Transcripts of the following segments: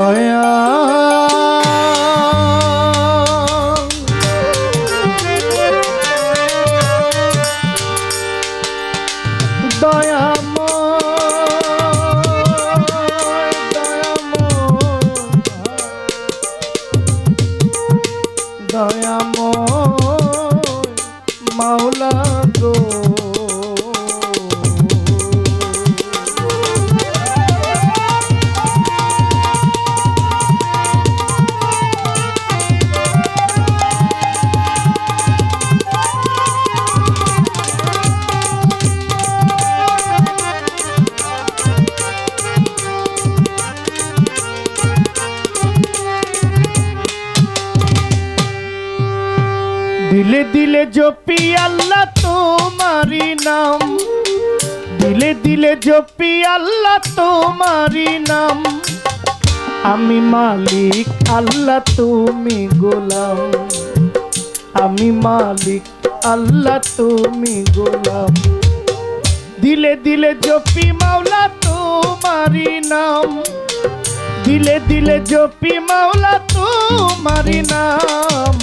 দয়া মাওলা গো दिले दिले जपी अल्लाह तुम्हारी नाम, दिले दिले जपी अल्लाह तुम्हारी नाम। आमी मालिक अल्लाह तुमी गोलाम, आमी मालिक अल्लाह तुमी गोलाम। दिले दिले जपी मौला तुम्हारी नाम, दिले दिले जपी मौला तुम्हारी नाम।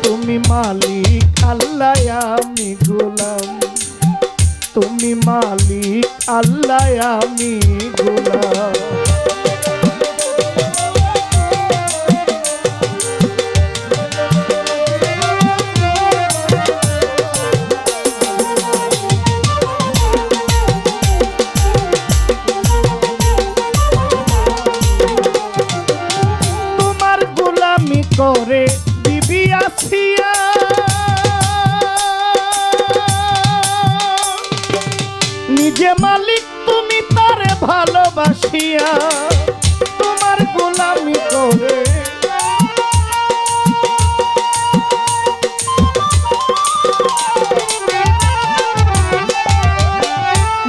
তুমি মালিক আল্লাহ আমি গোলাম, তুমি মালিক আল্লাহ আমি গোলাম। তোমার গোলামি করে আসিয়া নিজে মালিক তুমি তারে ভালোবাসিয়া, তোমার গোলামি করে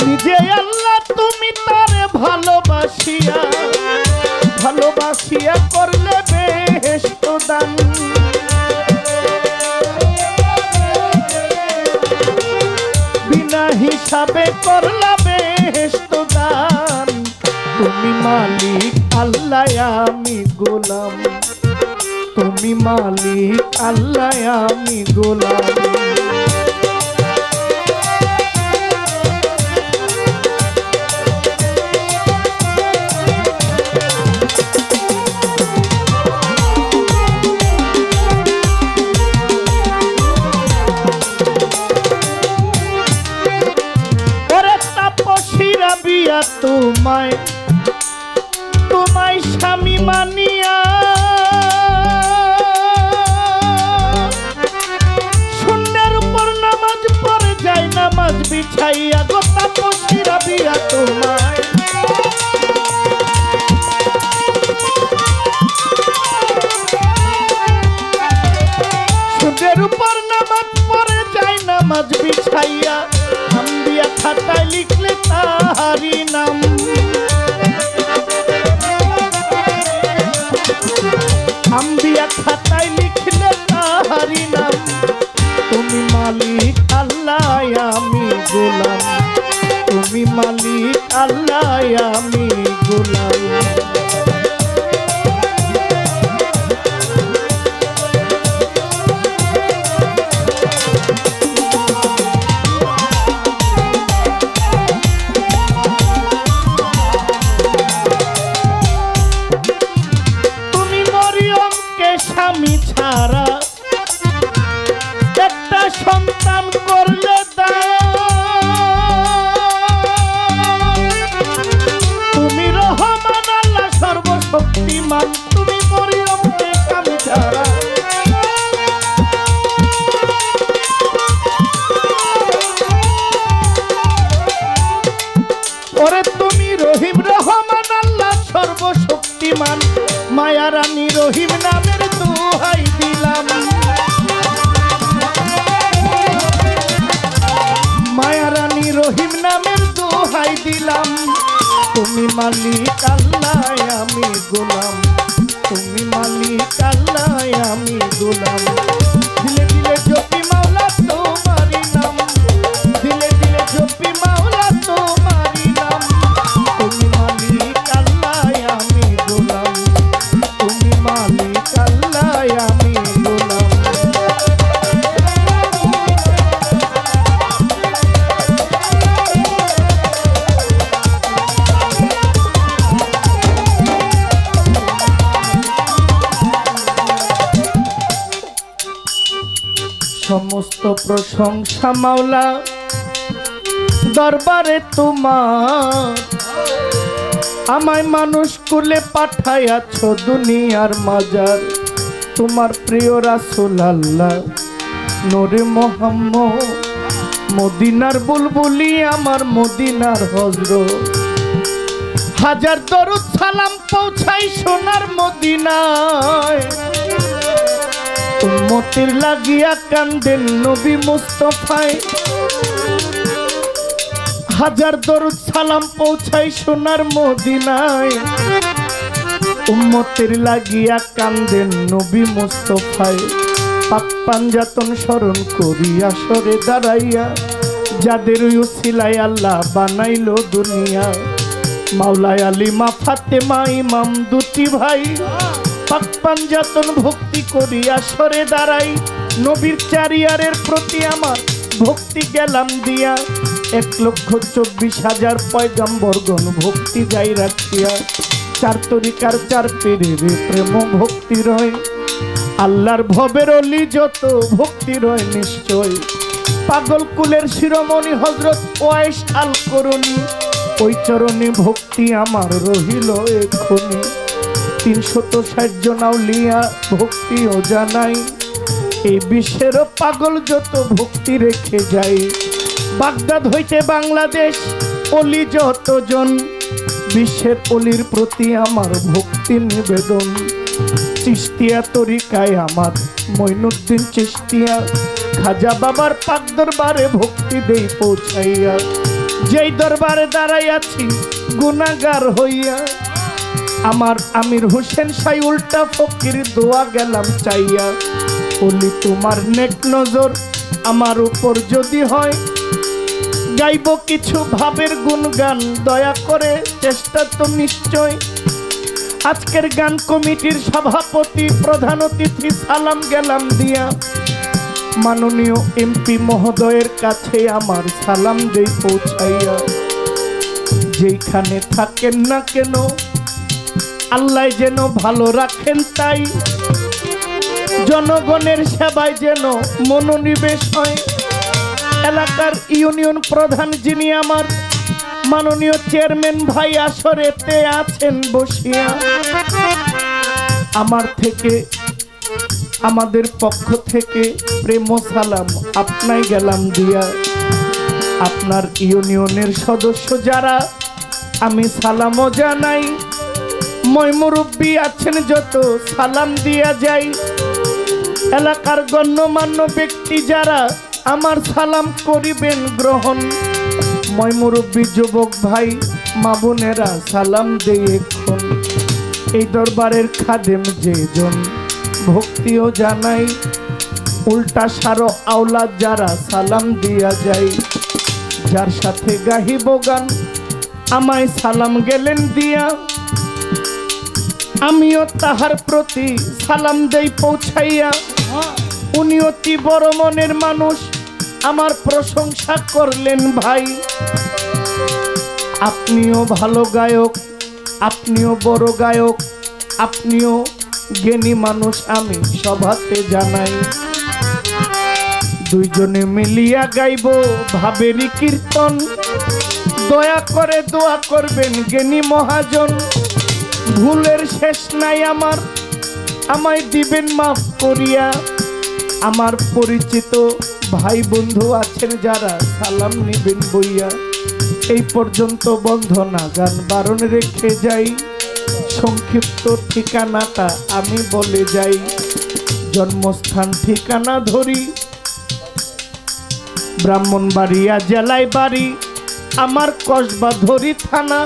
নিজে আল্লাহ তুমি তারে ভালোবাসিয়া, ভালোবাসিয়া করলে বেহেশত দান। হিসাবে করলা বেহেশত দান। তুমি মালিক আল্লাহ আমি গোলাম, তুমি মালিক আল্লাহ আমি গোলাম। তোমায় তোমায় স্বামী মানিয়া শূন্যের উপর নামাজ পড়ে যায়, নামাজ বিছাইয়া গো তাপসীরা বিয়া তোমায়। শূন্যের উপর নামাজ পড়ে যায়, নামাজ বিছাইয়া হামদিয়া খাতায় লিখলে তাহারি নাম। হামদিয়া খাতায় লিখলে তাহারি নাম। তুমি মালিক আল্লাহ আমি গোলাম, তুমি মালিক আল্লাহ আমি গোলাম। স্বামী ছাড়া একটা সন্তান করলে তুমি রহমান আল্লাহ সর্বশক্তিমান। তুমি মরিয়মকে স্বামী ছাড়া ওরে তুমি রহিম রহমান আল্লাহ সর্বশক্তিমান। মায়া রানী রহিম নামের দোহাই দিলাম, মায়া রানী রহিম নামের দোহাই দিলাম। তুমি মালিক আল্লাহ আমি গোলাম, তুমি মালিক আল্লাহ আমি গোলাম। দিলে দিলে জপি মাওলা তোমারি নাম, দিলে দিলে জপি মাওলা তোমারি নাম। তুমি মালিক আল্লাহ আমি গোলাম। সমস্ত প্রশংসা মাওলা দরবারে তোমার, আমায় মানুষ কুলে পাঠাইয়াছ দুনিয়ার মাজার। তোমার প্রিয় রাসূল আল্লাহ নূরে মুহাম্মদ, মদিনার বুলবুলি আমার মদিনার হযরত। হাজার দরুদ সালাম পৌঁছাই সোনার মদিনায়, উম্মতের লাগিয়া কান্দেন নবী মুস্তাফায়। হাজার দরুদ সালাম পৌঁছাই সোনার মদিনায়, উম্মতের লাগিয়া কান্দেন নবী মুস্তাফায়। পাক পাঞ্জাতন স্মরণ করিয়া সরে দাঁড়াইয়া, যাদের উসিলায় আল্লাহ বানাইলো দুনিয়া। মাওলায় আলিমা ফাতেমা ইমাম দুটি ভাই, পাক পাঞ্জাতন ভক্তি করিয়া সরে দাঁড়াই। নবীর চারিয়ারের প্রতি আমার ভক্তি গেলাম দিয়া, 1,24,000 পয়গম্বরগণ ভক্তি যাই রাখিয়া। চার তরিকার চার পীরের প্রেম ভক্তি রয়, আল্লাহর ভবের অলি যত ভক্তি রয় নিশ্চয়। পাগল কুলের শিরোমণি হযরত ওয়াইস আল করুণী, ওই চরণে ভক্তি আমার রহিল এক্ষুনি। 360 জন আউলিয়া ভক্তিও জানাই, এই বিশ্বেরও পাগল যত ভক্তি রেখে যায়। বাগদাদ হইতে বাংলাদেশ অলি যতজন, বিশ্বের অলির প্রতি আমার ভক্তি নিবেদন। চিশতিয়া তরিকায় আমার মঈনুদ্দিন চিশতিয়া, খাজা বাবার পাক দরবারে ভক্তি দেই পৌঁছাইয়া। যেই দরবারে দাঁড়াইয়াছি গুনাহগার হইয়া, আমার আমির হোসেন সাই উল্টা ফকির দোয়া গেলাম চাইয়া। অলি তোমার নেক নজর আমার উপর যদি হয়, গাইব কিছু ভাবের গুণগান, দয়া করে চেষ্টা তো নিশ্চয়। আজকের গান কমিটির সভাপতি প্রধান অতিথি সালাম গেলাম দিয়া, মাননীয় এমপি মহোদয়ের কাছে আমার সালাম দেই পৌঁছাইয়া। যেইখানে থাকেন না কেন আল্লাহ যেন ভালো রাখেন, তাই জনগণের সেবায় যেন মনোনিবেশ হয়। এলাকার ইউনিয়ন প্রধান যিনি আমার মাননীয় চেয়ারম্যান ভাই আসরেতে আছেন বসিয়া, আমার থেকে আমাদের পক্ষ থেকে প্রেম সালাম আপনাই গেলাম দিয়া। আপনার ইউনিয়নের সদস্য যারা আমি সালামও জানাই, মই মুরব্বী আছেন যত সালাম দিয়া যাই। এলাকার গণ্যমান্য ব্যক্তি যারা আমার সালাম করিবেন গ্রহণ, মই মুরব্বী যুবক ভাই মা বোনেরা সালাম দেই এখন। এই দরবারের খাদেম যেজন ভক্তিও জানাই, উল্টা সারো আওলাদ যারা সালাম দিয়া যায়। যার সাথে গাহিব গান আমায় সালাম গেলেন দিয়া, আমিও তাহার প্রতি সালাম দেই পৌঁছাইয়া। উনি অতি বড় মনের মানুষ, আমার প্রশংসা করলেন ভাই। আপনিও ভালো গায়ক, আপনিও বড় গায়ক, আপনিও জ্ঞানী মানুষ, আমি সভাতে জানাই। দুইজনে মিলিয়া গাইব ভাবেরই কীর্তন, দয়া করে দোয়া করবেন জ্ঞানী মহাজন। ভুলের শেষ নাই আমার, আমায় দিবেন মাফ করিয়া। আমার পরিচিত ভাই বন্ধু আছেন যারা সালাম নিবেন বইয়া। এই পর্যন্ত বন্ধনা গান বারণ রেখে যাই, সংক্ষিপ্ত ঠিকানাটা আমি বলে যাই। জন্মস্থান ঠিকানা ধরি ব্রাহ্মণবাড়িয়া জেলায় বাড়ি, আমার কসবা ধরি থানা।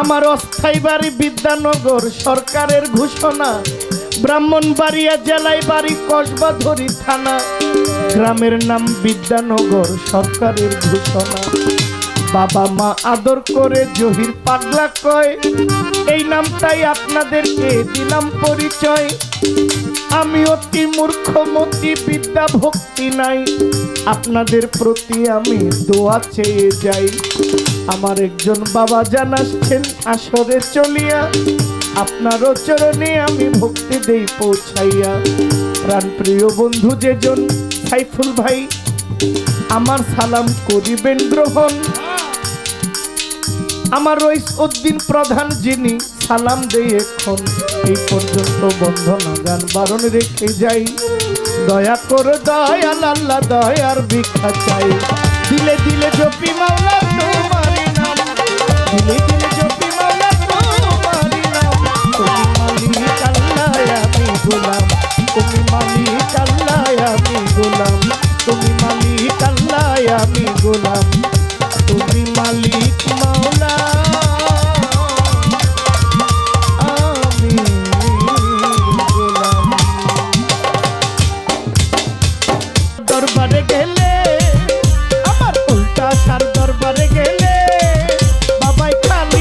আমার অস্থায়ী বাড়ি বিদ্যানগর, সরকারের ঘোষণা। ব্রাহ্মণবাড়িয়া জেলায় বাড়ি, কসবা ধরি থানা, গ্রামের নাম বিদ্যানগর, সরকারের ঘোষণা। বাবা মা আদর করে জহির পাগলা কয়, এই নামটাই আপনাদেরকে দিলাম পরিচয়। আমি অতি মূর্খমতি, বিদ্যা ভক্তি নাই, আপনাদের প্রতি আমি দোয়া চেয়ে যাই। আমার একজন বাবা জান আসছেন আসরে চলিয়া, আপনারও চরণে আমি ভক্তি দেই পৌঁছাইয়া। প্রাণপ্রিয় বন্ধু যেজন সাইফুল ভাই, আমার সালাম করিবেন গ্রহণ। আমার রইস উদ্দিন প্রধান যিনি সালাম দেই এখন। এই পর্যন্ত বন্ধনা গান বারণ রেখে যাই। দয়া করে দয়াল আল্লাহ দয়ার ভিক্ষা চাই। দিলে দিলে জপি মাওলা তোমারি নাম, দিলে দিলে জপি মাওলা তোমারি নাম। তুমি মালিক আল্লাহ আমি গোলাম, তুমি মালিক আল্লাহ আমি গোলাম, তুমি মালিক আল্লাহ আমি গোলাম, তুমি মালিক মাওলা আমি গোলাম। দরবারে গেলে আমার উল্টা সার দরবারে গেলে বাবাই খাল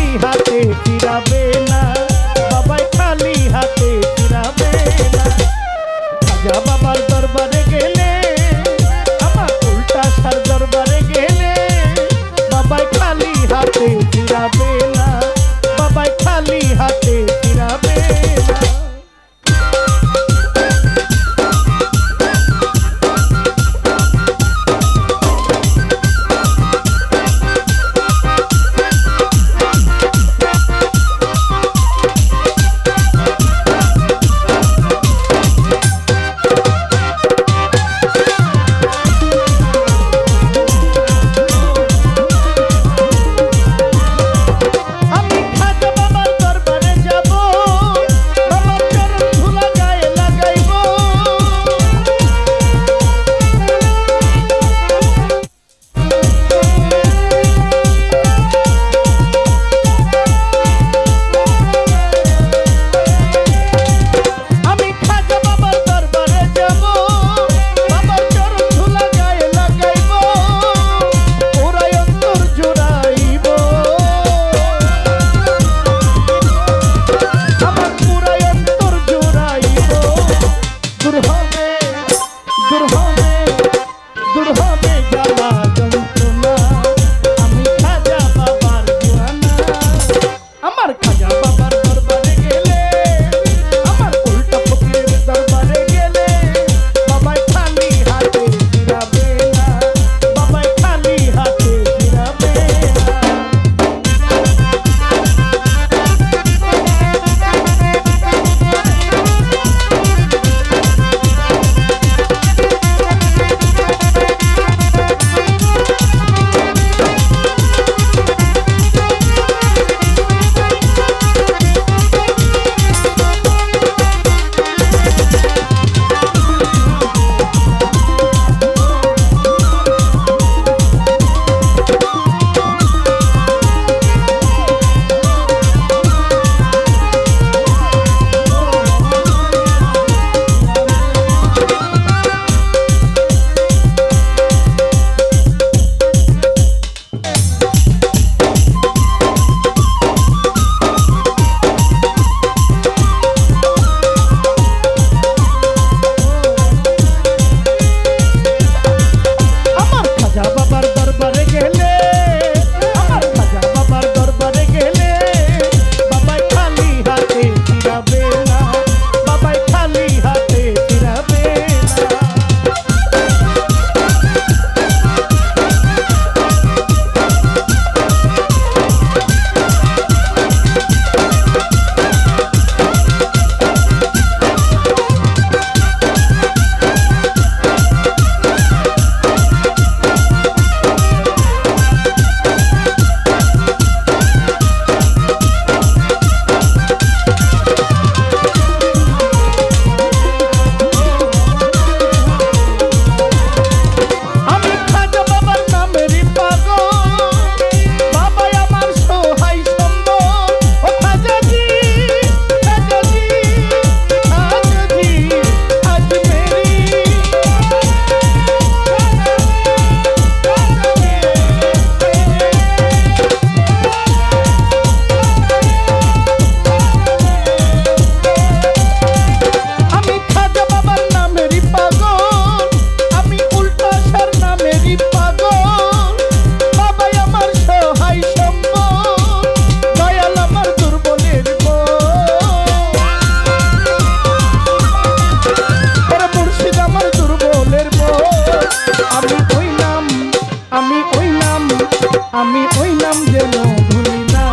আমি ওই নাম যেন ভুলি না,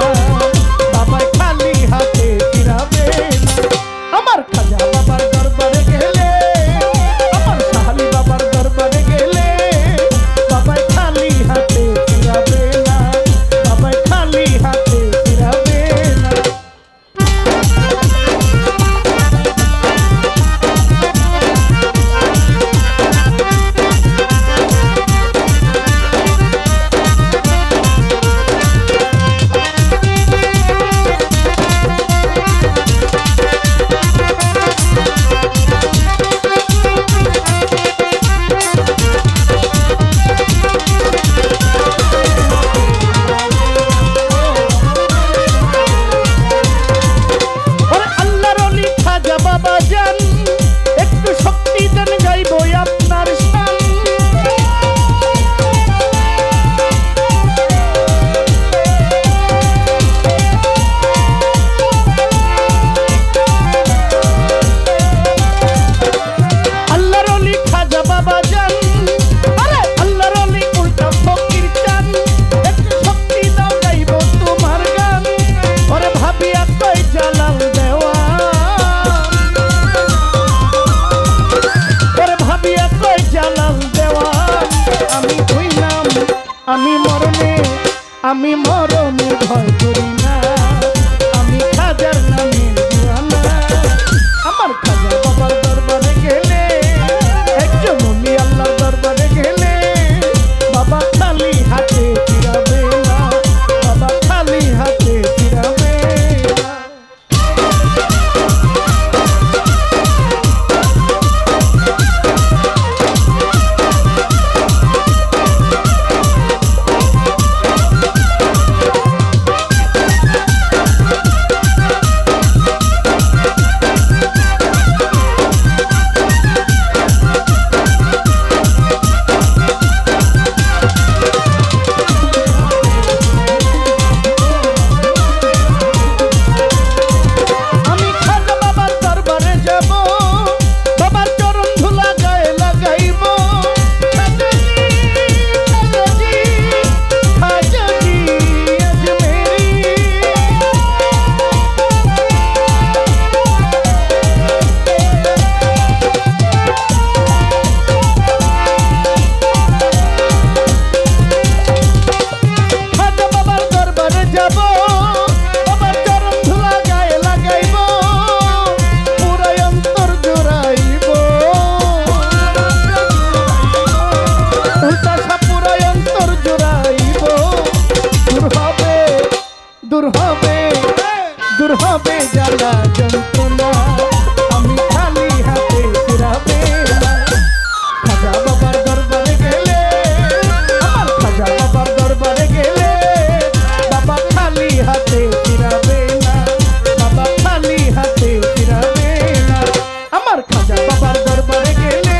বাবাই খালি হাতে ফিরাবে না। আমার খাজা বাবার দরবারে গেলে, আমার সাহালি বাবার দরবারে গেলে, বাবাই খালি হাতে ফিরাবে না, বাবাই খালি হাতে ফিরাবে না। বাবা জান একটু শক্তি দেন, গাইব আপনার শান। আল্লাহর ওলি খাজা বাবা জান, আরে আল্লাহর ওলি উল্টা ফকির চান, একটু শক্তি দাও গাইব তোমার গান। ওরে ভাবিয়া কই জালাল দেওয়া, জালাল দেওয়া। আমি হইলাম, আমি মরণে ভয় করি না, আমি খাজার নামে দিওয়ানা। আমার খাজা বাবার দরবারে গেলে, একজন অলি আল্লাহর দরবারে গেলে, বাবা খালি হাতে ফিরাবে না, বাবা খালি হাতে ফিরাবে না। দূর হবে জ্বালা যন্ত্রণা, আমি খালি হাতে ফিরাবে না। খাজা বাবার দরবারে গেলে, আমার খাজা বাবার দরবারে গেলে, বাবা খালি হাতে ফিরাবে না, বাবা খালি হাতে ফিরাবে না। আমার খাজা বাবার দরবারে গেলে,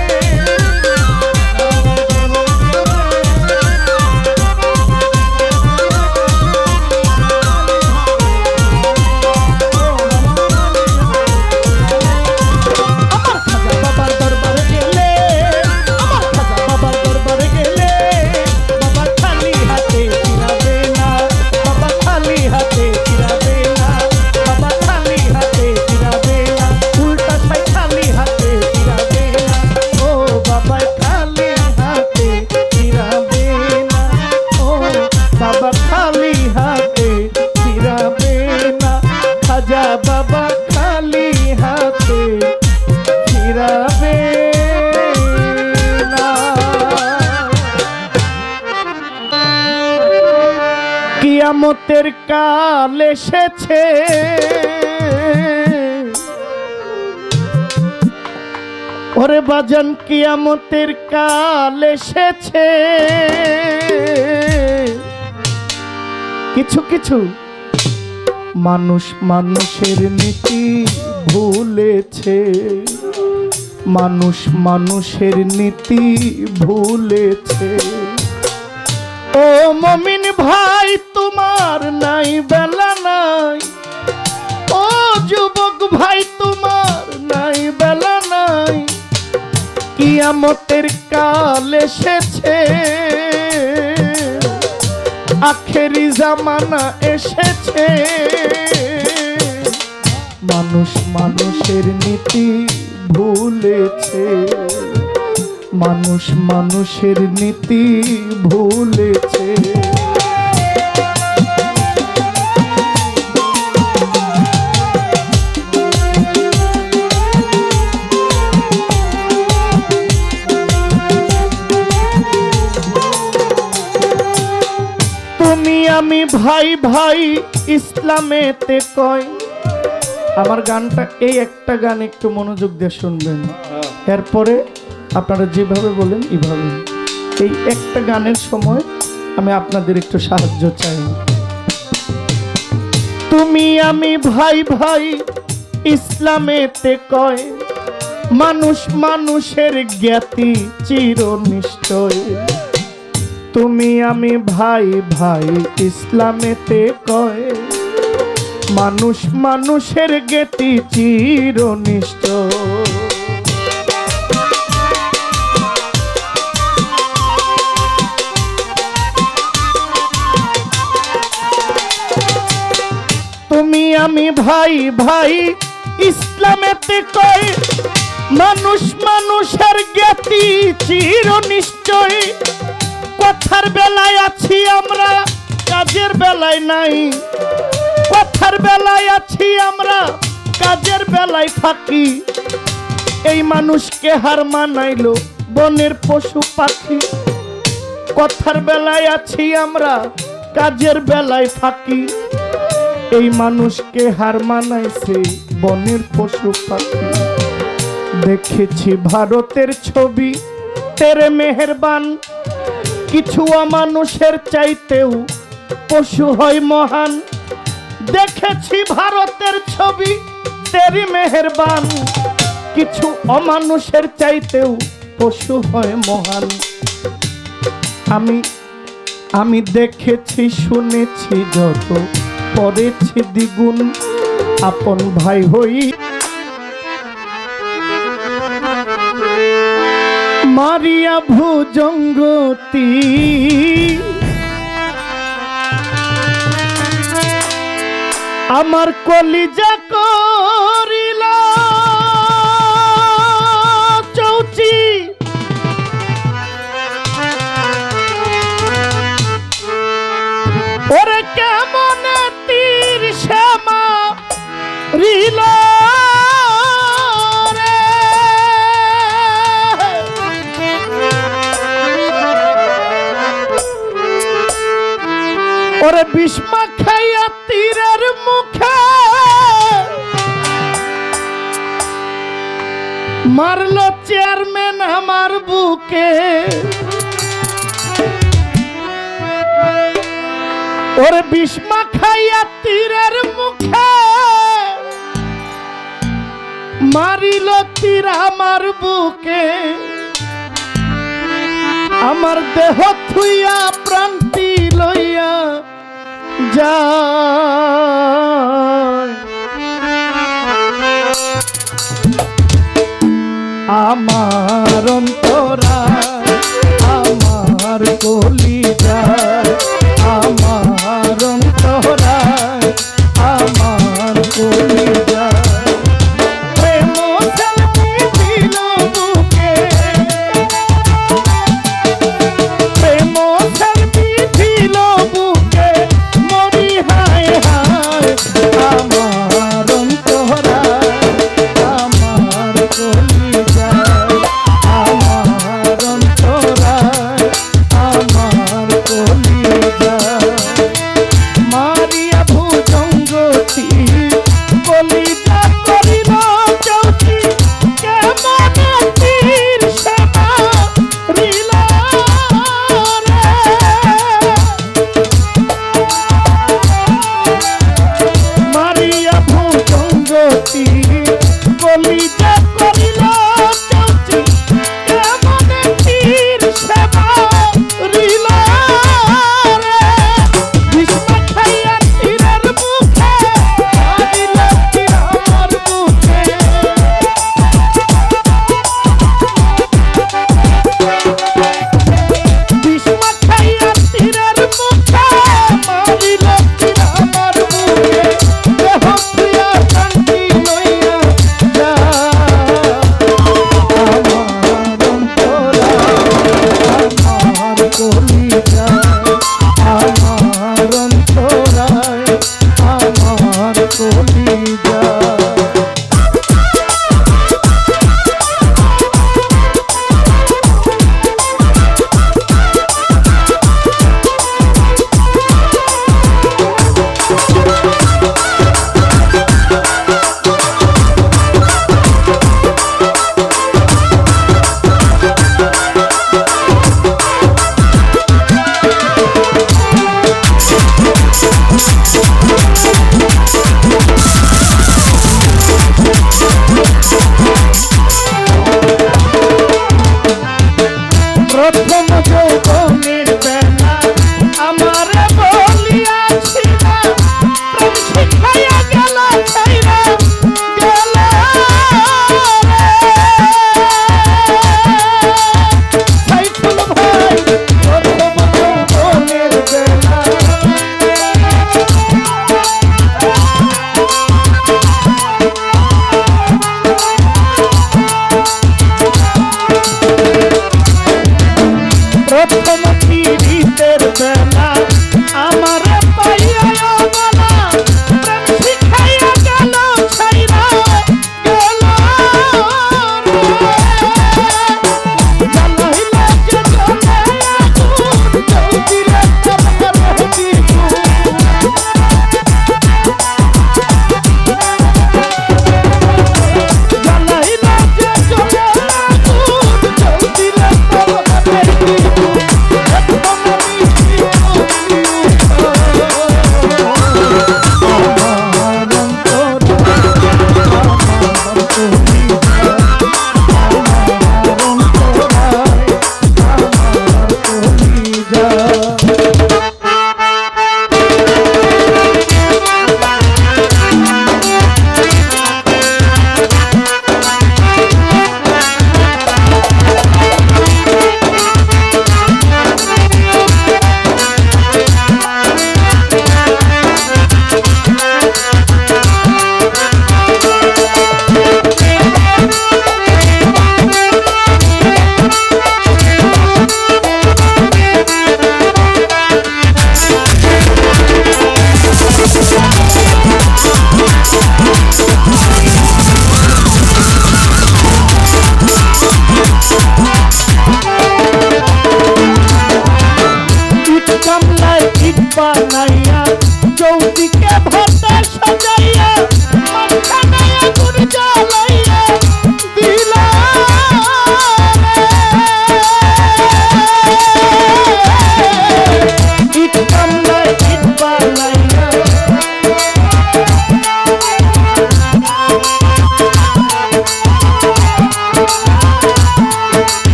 বাবা খালি হাতে ফিরাবে না। কিয়ামতের কাল এসেছে, ওরে বাজান কিয়ামতের কাল এসেছে। কিছু কিছু মানুষ মানুষের নীতি ভুলেছে, মানুষ মানুষের নীতি ভুলেছে। ও মমিন ভাই তোমার নাই বেলা নাই, ও যুবক ভাই তোমার নাই বেলা নাই। কিয়ামতের কাল এসেছে, আখেরি জামানা এসেছে, মানুষ মানুষের নীতি ভুলেছে, মানুষ মানুষের নীতি ভুলেছে। তুমি আমি ভাই ভাই ইসলামেতে কয়। আমার গানটা এই একটা গান একটু মনোযোগ দিয়ে শুনবেন, এরপরে আপনারা যেভাবে বলেন এইভাবে। এই একটা গানের সময় আমি আপনাদের একটু সাহায্য চাই। তুমি আমি ভাই ভাই ইসলামেতে কয়, মানুষ মানুষের জ্ঞাতি চির নিশ্চয়। তুমি আমি ভাই ভাই ইসলামেতে কয়, মানুষ মানুষের জ্ঞাতি চির নিশ্চয়। তুমি আমি ভাই ভাই ইসলামেতে কয়, মানুষ মানুষের জ্ঞাতি চির নিশ্চয়। কথার বেলায় আছি আমরা, কাজের বেলায় নাই। কথার বেলায় আছি আমরা, কাজের বেলায় ফাঁকি। এই মানুষকে হার মানাইলো বনের পশু পাখি। কথার বেলায় আছি আমরা, কাজের বেলায় ফাঁকি। এই মানুষকে হার মানাইছে বনের পশু পাখি। দেখেছি ভারতের ছবি তেরে মেহেরবান, কিছু অমানুষের চাইতেও পশু হয় মহান। দেখেছি ভারতের ছবি তেরি মেহেরবান, কিছু অমানুষের চাইতেও পশু হয় মহান। আমি দেখেছি শুনেছি যত, পড়েছি দ্বিগুণ আপন ভাই হই। মারিয়া ভুজঙ্গতি আমার কলিজা করিল চৌচি। ওরে কেমন তীর শ্যামা রিল ওরে বিস্মা খাইয়া তীরের মুখে মারলো চেয়ারম্যান আমার বুকে। ওরে বিস্মা খাইয়া তীরের মুখে মারিল তীর আমার বুকে। আমার দেহ থুইয়া প্রান্তি লইয়া যায়। আমার অন্তরা আমার কলিজা, আমার অন্তরা আমার কলিজা। প্রেম সেলফি দিল বুকে, প্রেম সেলফি দিল বুকে। মরি হায় হায় আমার অন্তরা আমার কলিজা, আমার অন্তরা আমার কলিজা।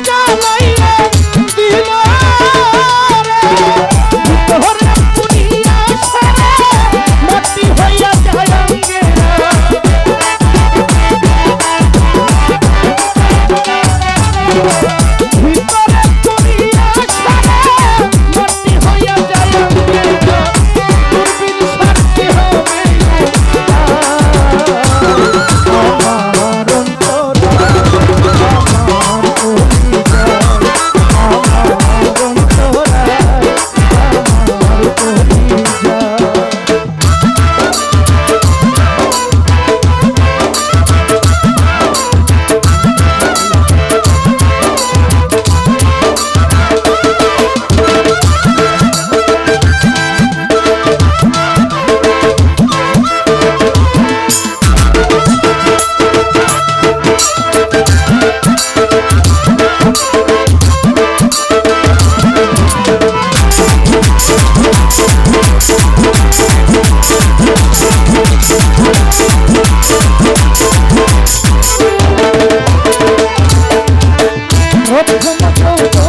জ্বালাইয়া দিল রে ভিতরে পুরিয়া সারা মাটি হইয়া যায় অঙ্গেরা ভিতরে পুরিয়া সারা মাটি হইয়া যায় অঙ্গেরা দুর্বিন শান্তি হবে আমার অন্তরা আমার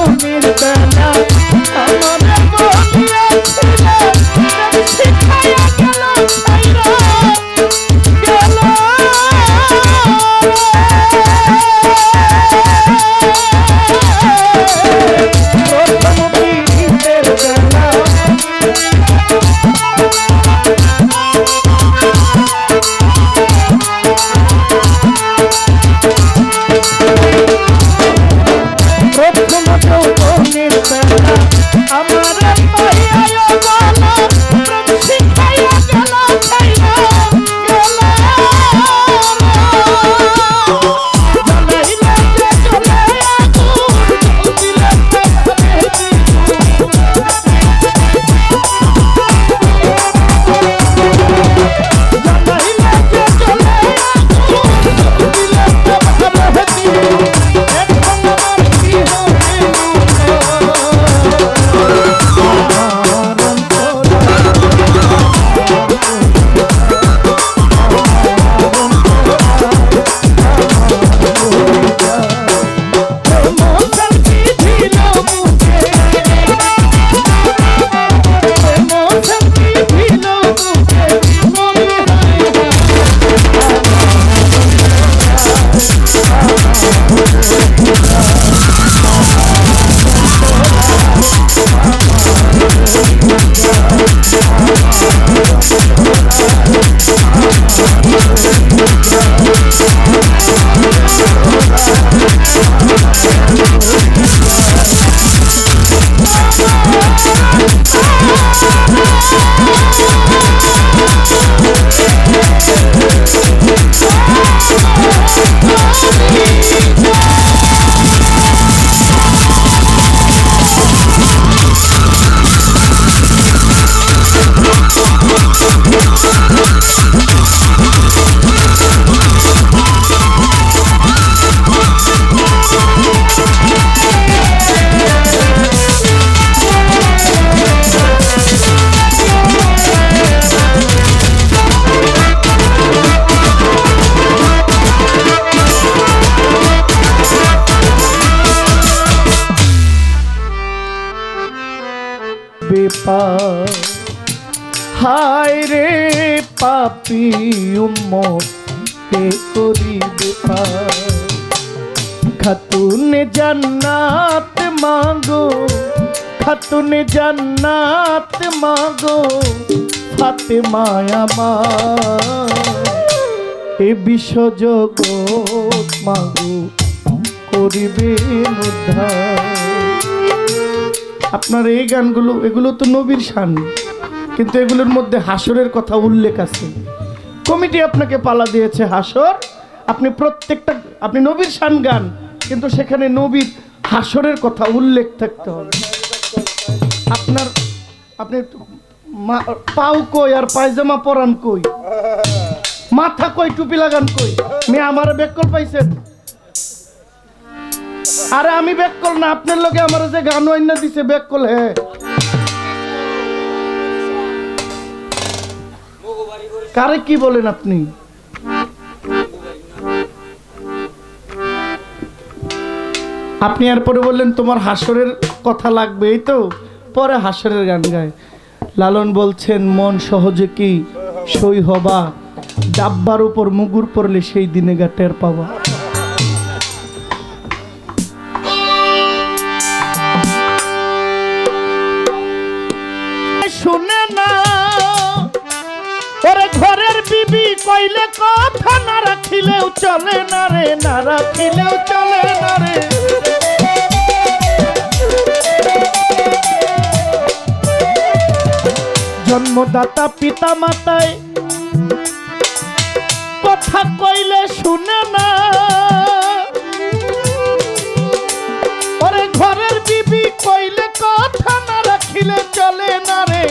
কলিজা আমার অন্তরা আমার কলিজা হায় রে পাপি উম্মত কে করিবে খাতুন জান্নাত মাগো খাতুন জান্নাত মাগো ফাতেমা আমার এ বিশ্বজগৎ মাগো করিবে উদ্ধার। আপনার এই গানগুলো এগুলো তো নবীর শান, কিন্তু এগুলোর মধ্যে হাসরের কথা উল্লেখ আছে। কমিটি আপনাকে পালা দিয়েছে হাসর, আপনি প্রত্যেকটা আপনি নবীর শান গান, কিন্তু সেখানে নবীর হাসরের কথা উল্লেখ থাকতে হবে। আপনার আপনি পাও কই আর পায়জামা পরান কই, মাথা কই, টুপি লাগান কই? মেয়ে আমার বেকল পাইছেন? আরে আমি বেকল না, আপনার লগে আমার যে গান ওইনা দিছে বেকল। হে কারে কি বলেন আপনি? আপনি এরপরে বললেন তোমার হাসরের কথা লাগবে, এই তো পরে হাসরের গান গায়। লালন বলছেন মন সহজে কি সই হবা, ডাব্বার উপর মুগুর পড়লে সেই দিনে গা টের পাবা। শুনে না ওরে ঘরের বিবি কইলে কথা না রাখিলেও চলে না রে, না রাখিলেও চলে না রে। জন্মদাতা পিতা মাতায় কথা কইলে শুনে না, ওরে ঘরের বিবি কইলে কথা না রাখিলে চলে না রে,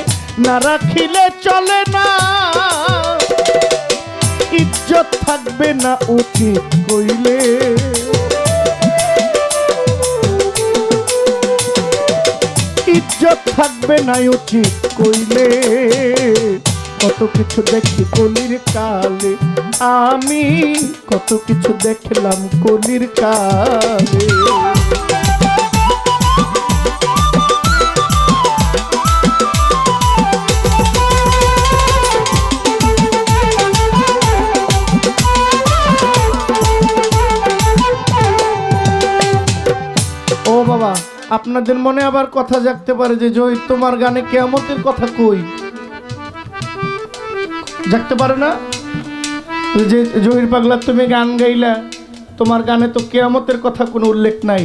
না রাখিলে চলে না। ইজ্জত থাকবে না উচিত কইলে, ইজ্জত থাকবে না উচিত কইলে। কত কিছু দেখি কলির কালে, আমি কত কিছু দেখলাম কলির কালে। ও বাবা, আপনাদের মনে আবার কথা জাগতে পারে যে জহির তোমার গানে কিয়ামতের কথা কই, জাগতে পারে না যে জহির পাগলা তুমি গান গাইলা, তোমার গানে তো কিয়ামতের কথা কোনো উল্লেখ নাই।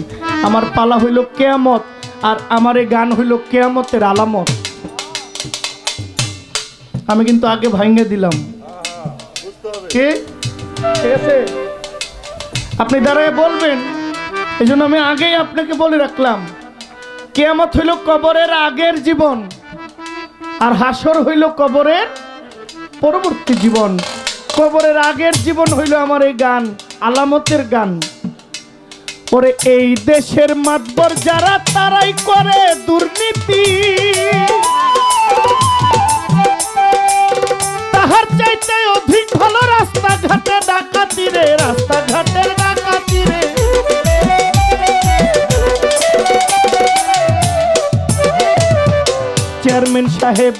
আমার পালা হইল কিয়ামত, আর আমার এই গান হইল কিয়ামতের আলামত। আমি কিন্তু আগে ভাঙ্গে দিলাম, কে ঠিক আছে আপনি দাঁড়ায় বলবেন, এই জন্য আমি আগেই আপনাকে বলে রাখলাম কিয়ামত হইল কবরের আগের জীবন, আর হাসর হইল কবরের পরবর্তী জীবন। কবরের আগের জীবন হইল আমার এই গান, আলামতের গান। ওরে এই দেশের মাতবর যারা তারাই করে দুর্নীতি, তাহার চাইতে অধিক ভালো রাস্তাঘাটে ডাকাতি রে, রাস্তাঘাটের ডাকাতি রে। চেয়ারম্যান সাহেব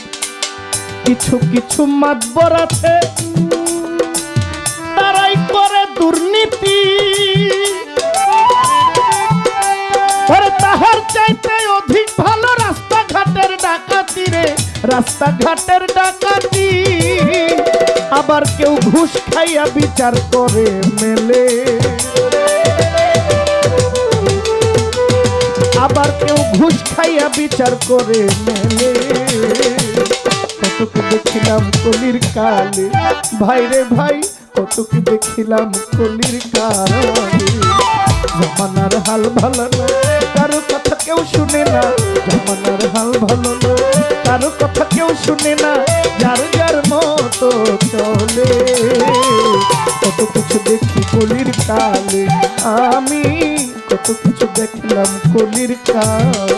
কিছু কিছু মাতবর আছে তারাই করে দুর্নীতি, তাহার চাইতে অধিক ভালো রাস্তাঘাটের ডাকাতি রে, রাস্তাঘাটের ডাকাতি। আবার কেউ ঘুষ খাইয়া বিচার করে মেলে, আবার কেউ ঘুষ খাইয়া বিচার করে মেলে। কত কি দেখিলাম কলির কালে, ভাই রে ভাই কত কি দেখিলাম কলির কালে। জমানার হাল ভালো না, কারো কথা কেউ শুনে না, জমানার হাল ভালো না, কারো কথা কেউ শুনে না, যার যার মতো চলে। কত কিছু দেখি কলির কালে, আমি কত কিছু দেখলাম কলির কালে।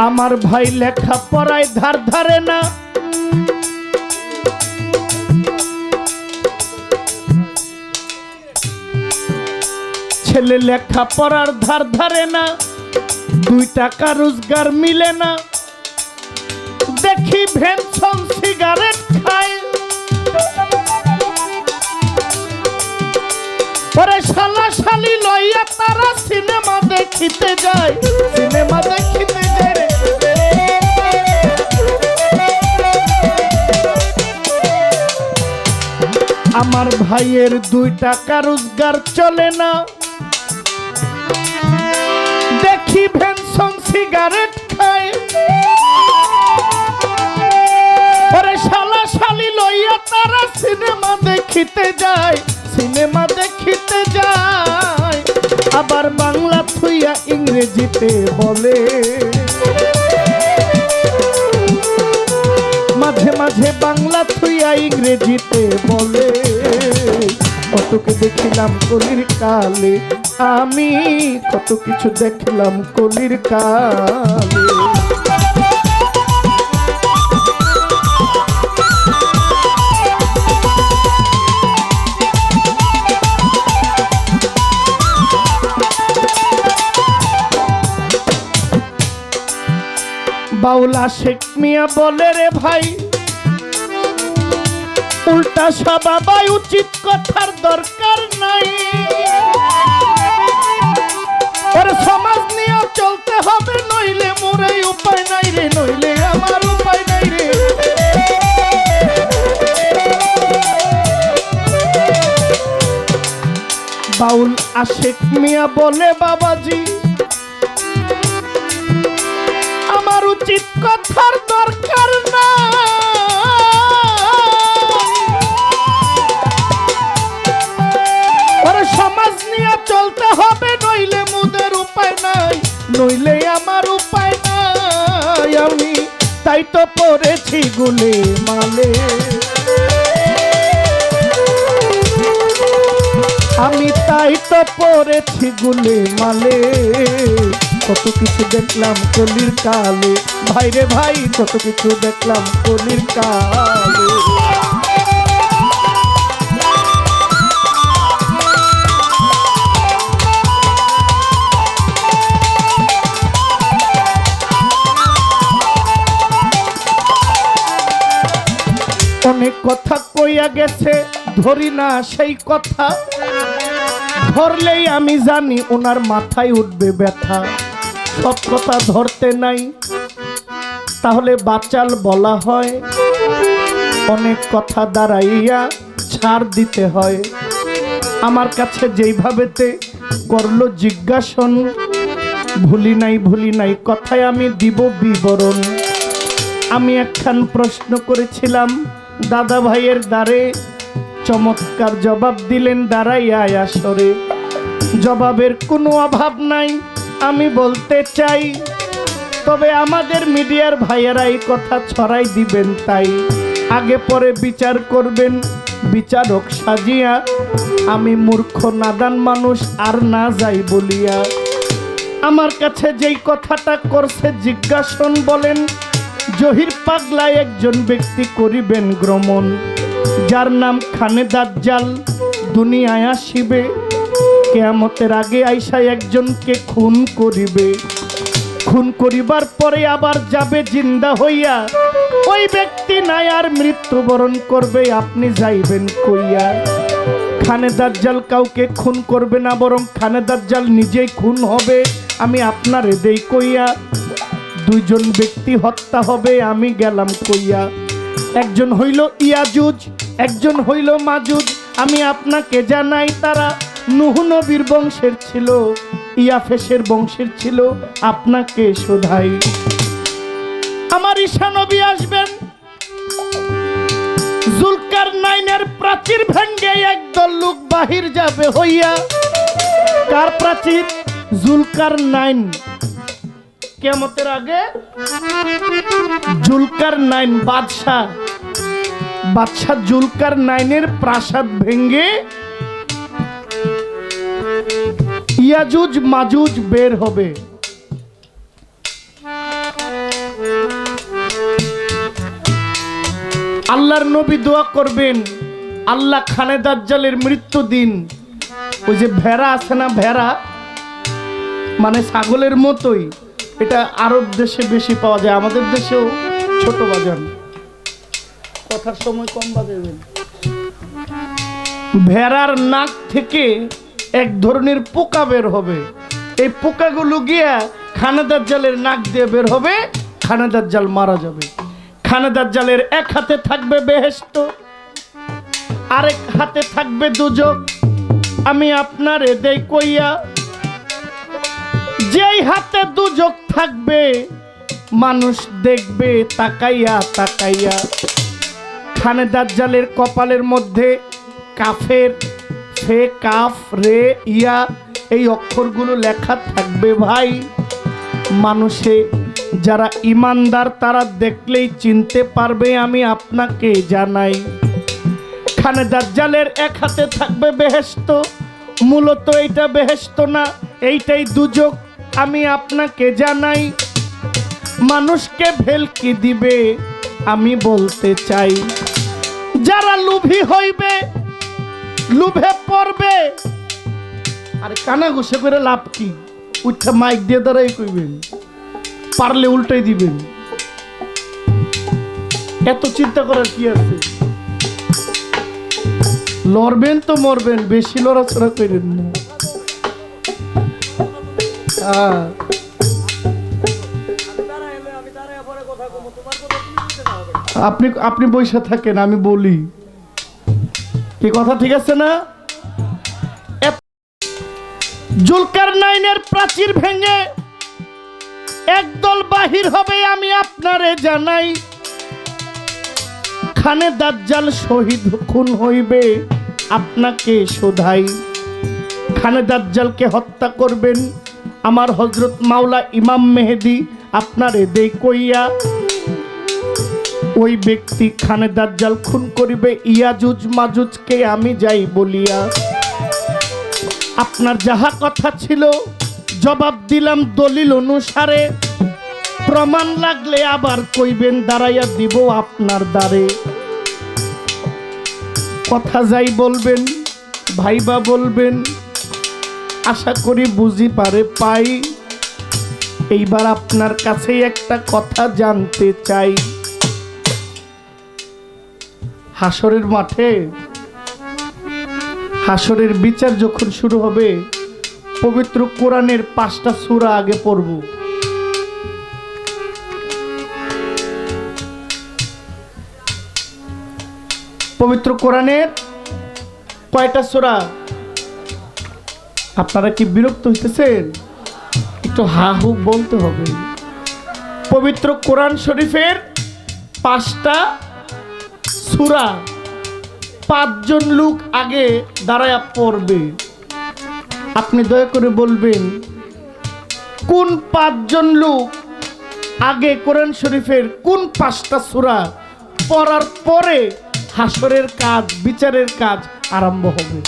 আমার ভাই লেখা পড়ায় ধার ধারে না, ছেলে লেখা পড়ার ধার ধারে না, 2 টাকা রোজগার মিলে না। দেখি ভেনসন সিগারেট খায়, পরে শালা শালি লইয়া তারা সিনেমা দেখিতে যায়, সিনেমা দেখিতে যায় রে। আমার ভাইয়ের 2 টাকা রোজগার চলে না, দেখি ভেনসন সিগারেট খায়, পরে শালা শালি লইয়া তারা সিনেমা দেখিতে যায়, সিনেমা দেখিতে যায়, আবার বাংলা থুইয়া ইংরেজিতে বলে। মাঝে মাঝে বাংলা থুইয়া ইংরেজিতে বলে। কতকে দেখিলাম কলির কালে, আমি কত কিছু দেখলাম কলির কালে। বাউলা শেখ মিয়া বলে রে ভাই, উল্টা সবাই উচিত কথার দরকার নাই। ওরে সমাজ নিয়ে চলতে হবে, নইলে মোরে উপায় নাই রে, নইলে আমার উপায় নাই রে। বাউল আশেক মিয়া বলে বাবাজি, আমার উচিত কথার দরকার না। ওরে সমাজ নিয়ে চলতে হবে, নইলে মুদের উপায় নাই, নইলে আমার উপায় নাই। আমি তাই তো পড়েছি গুলে মালে, আমি তাই তো পড়েছি গুলে মালে। কত কিছু দেখলাম কলির কালে, ভাই রে ভাই কত কিছু দেখলাম কলির কালে। অনেক কথা কইয়া গেছে, ধরি না সেই কথা, ধরলেই আমি জানি ওনার মাথায় উঠবে ব্যথা। সব কথা ধরতে নাই, তাহলে বাচাল বলা হয়। অনেক কথা দাঁড়াইয়া ছাড় দিতে হয়। আমার কাছে যেইভাবেতে করলো জিজ্ঞাসন, ভুলি নাই কথায় আমি দিব বিবরণ। আমি একখান প্রশ্ন করেছিলাম দাদা ভাইয়ের দ্বারে, চমৎকার জবাব দিলেন দাঁড়াইয়া আসরে। জবাবের কোনো অভাব নাই আমি বলতে চাই, তবে আমাদের মিডিয়ার ভাইয়েরা এই কথা ছড়াই দিবেন, তাই আগে পরে বিচার করবেন বিচারক সাজিয়া। আমি মূর্খ নাদান মানুষ আর না যাই বলিয়া। আমার কাছে যেই কথাটা করছে জিজ্ঞাসন, বলেন জহির পাগলায় একজন ব্যক্তি করিবেন গ্রমণ, যার নাম খানে দাজ্জাল দুনিয়ায় আসিবে। কিয়ামতের আগে আইসা একজনকে খুন করিবে, খুন করিবার পরে আবার যাবে জিন্দা হইয়া। ওই ব্যক্তি নাই আর মৃত্যুবরণ করবে, আপনি যাইবেন কইয়া। খানে দাজ্জাল কাউকে খুন করবে না, বরং খানে দাজ্জাল নিজেই খুন হবে, আমি আপনারে দেই কইয়া। দুইজন ব্যক্তি হত্যা হবে, আমি গেলাম কইয়া। একজন হইল ইয়াজুজ, একজন হইল মাজুজ। আমি আপনাকে জানাই তারা নূহ নবীর বংশের ছিল, ইয়াফেসের বংশের ছিল, আপনাকে শোধাই। আমার ঈশা নবী আসবেন, জুলকারনাইনের প্রাচীর ভেঙ্গে একদল লোক বাহির যাবে হইয়া। কার প্রাচীর? জুলকারনাইন। কিয়ামতের আগে জুলকারনাইন বাদশাহ জুলকারনাইনের প্রাসাদ ভেঙ্গে ইয়াজুজ মাজুজ বের হবে। আল্লাহর নবী দোয়া করবেন, আল্লাহ খানে দাজ্জালের মৃত্যু দিন। ওই যে ভেড়া আছে না, ভেড়া মানে ছাগলের মতোই, এটা আরব দেশে বেশি পাওয়া যায়, আমাদের দেশেও ছোট বাজান, কথার সময় কম বাজাবেন। ভেড়ার নাক থেকে এক ধরনের পোকা বের হবে, এই পোকাগুলো গিয়া খানে দাজ্জালের নাক দিয়ে বের হবে, খানে দাজ্জাল মারা যাবে। খানে দাজ্জালের এক হাতে থাকবে বেহেশত, আরেক হাতে থাকবে দুজক। আমি আপনারে দেই কইয়া, যেই হাতে দুজক থাকবে মানুষ দেখবে তাকাইয়া তাকাইয়া। খানে দাজ্জালের কপালের মধ্যে কাফের ফে কাফ রে ইয়া এই অক্ষরগুলো লেখা থাকবে ভাই। মানুষে যারা ইমানদার তারা দেখলেই চিনতে পারবে। আমি আপনাকে জানাই খানে দাজ্জালের এক হাতে থাকবে বেহেশত। মূলত এইটা বেহেশত না, এইটাই দুজক। আমি আপনাকে জানাই মানুষকে ভেলকি দিবে। আমি বলতে চাই যারা লোভী হইবে, লোভে পড়বে। আরে কানা ঘুষে করে লাভ কি? উঠা মাইক দিয়ে দাঁড়াই কইবেন, পারলে উল্টাই দিবেন। এত চিন্তা করার কি আছে? লড়বেন তো মরবেন, বেশি লড়াচড়া করেন না। আপনি আপনি বসে থাকেন, আমি বলি কি কথা, ঠিক আছে না? জুলকারনাইনের প্রাচীর ভেঙে একদল বাহির হবে। আমি আপনারে জানাই খানে দাজ্জাল শহীদ খুন হইবে। আপনাকে শোধাই খানে দাজ্জালকে হত্যা করবেন আমার হযরত মাওলা ইমাম মেহেদী। আপনারে দেই কইয়া ওই ব্যক্তি খানে দাজ্জাল খুন করিবে ইয়াজুজ মাজুজকে। আমি যাই বলিয়া আপনার যাহা কথা ছিল জবাব দিলাম দলিল অনুসারে। প্রমাণ লাগলে আবার কইবেন, দাঁড়াইয়া দিব আপনার দ্বারে। কথা যাই বলবেন ভাইবা বলবেন, আশা করি বুঝি পারে পাই। এইবার আপনার কাছে একটা কথা জানতে চাই। হাসরের মাঠে হাসরের বিচার যখন শুরু হবে, পবিত্র কোরআনের 5টা সূরা আগে পড়ব। পবিত্র কোরআনের কয়টা সূরা? আপনারা কি বিরক্ত হইতেছেন? একটু হা হু বলতে হবে। পবিত্র কোরআন শরীফের 5টা সূরা 5 জন লোক আগে দাঁড়ায়া পড়বে। আপনি দয়া করে বলবেন কোন 5 জন লোক আগে কোরআন শরীফের কোন 5টা সূরা পড়ার পরে হাসরের কাজ, বিচারের কাজ আরম্ভ হবে।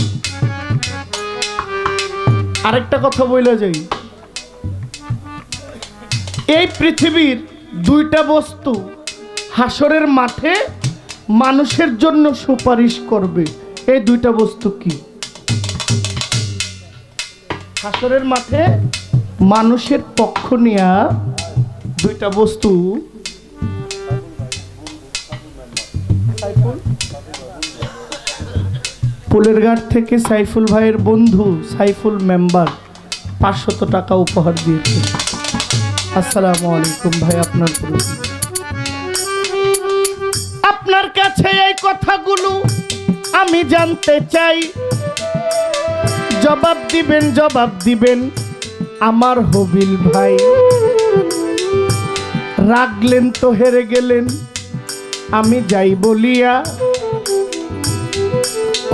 আরেকটা কথা বইলা যাই, এই পৃথিবীর 2টা বস্তু হাসরের মাঠে মানুষের জন্য সুপারিশ করবে। এই 2টা বস্তু কি? হাসরের মাঠে মানুষের পক্ষ নিয়া 2টা বস্তু ফুলের ঘাট থেকে সাইফুল ভাইয়ের বন্ধু সাইফুল মেম্বার 500 টাকা উপহার দিয়েছে। আসসালামু আলাইকুম ভাই, আপনার আপনার কাছে এই কথাগুলো আমি জানতে চাই। জবাব দিবেন, জবাব দিবেন আমার হবিল ভাই। রাগলেন তো হেরে গেলেন, আমি যাই বলিয়া।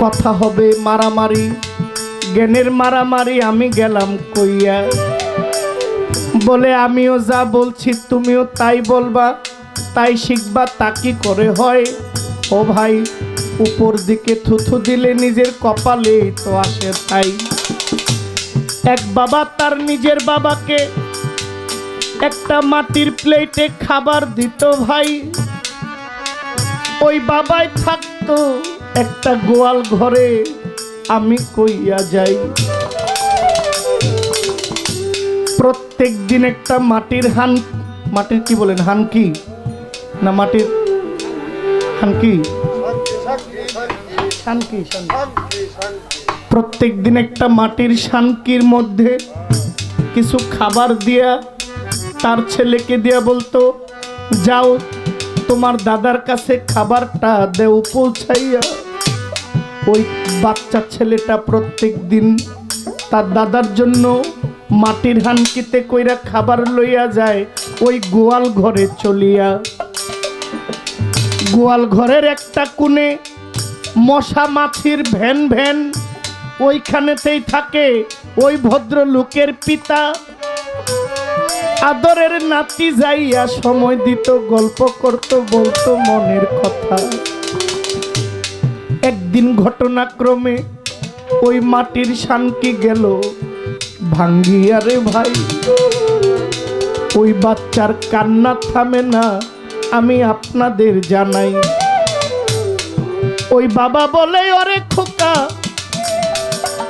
কথা হবে মারামারি, জ্ঞানের মারামারি আমি গেলাম কইয়া। বলে আমিও যা বলছি তুমিও তাই বলবা, তাই শিখবা, তা কি করে হয়? ও ভাই, উপর দিকে থুথু দিলে নিজের কপালে তো আসে তাই। এক বাবা তার নিজের বাবাকে একটা মাটির প্লেটে খাবার দিত ভাই। ওই বাবাই থাকতো একটা গোয়াল ঘরে, আমি কইয়া যাই। প্রত্যেক দিন একটা মাটির মাটির কি বলেন, হানকি না মাটির হানকি, প্রত্যেক দিন একটা মাটির শানকির মধ্যে কিছু খাবার দিয়া তার ছেলেকে দিয়া বলতো, যাও তোমার দাদার কাছে খাবারটা দেও পৌঁছাইয়া। ওই বাচ্চা ছেলেটা প্রত্যেক দিন তার দাদার জন্য মাটির হানকিতে কইরা খাবার লইয়া যায় ওই গোয়াল ঘরে চলিয়া। গোয়াল ঘরের একটা কোণে মশা মাছির ভ্যান ভ্যান ওইখানেতেই থাকে ওই ভদ্রলোকের পিতা। আদরের নাতি যাইয়া সময় দিত, গল্প করত, বলতো মনের কথা। একদিন ঘটনাক্রমে ওই মাটির শানকি গেল ভাঙ্গিয়া রে ভাই। ওই বাচ্চার কান্না থামে না, আমি আপনাদের জানাই। ওই বাবা বলে, ওরে খোকা,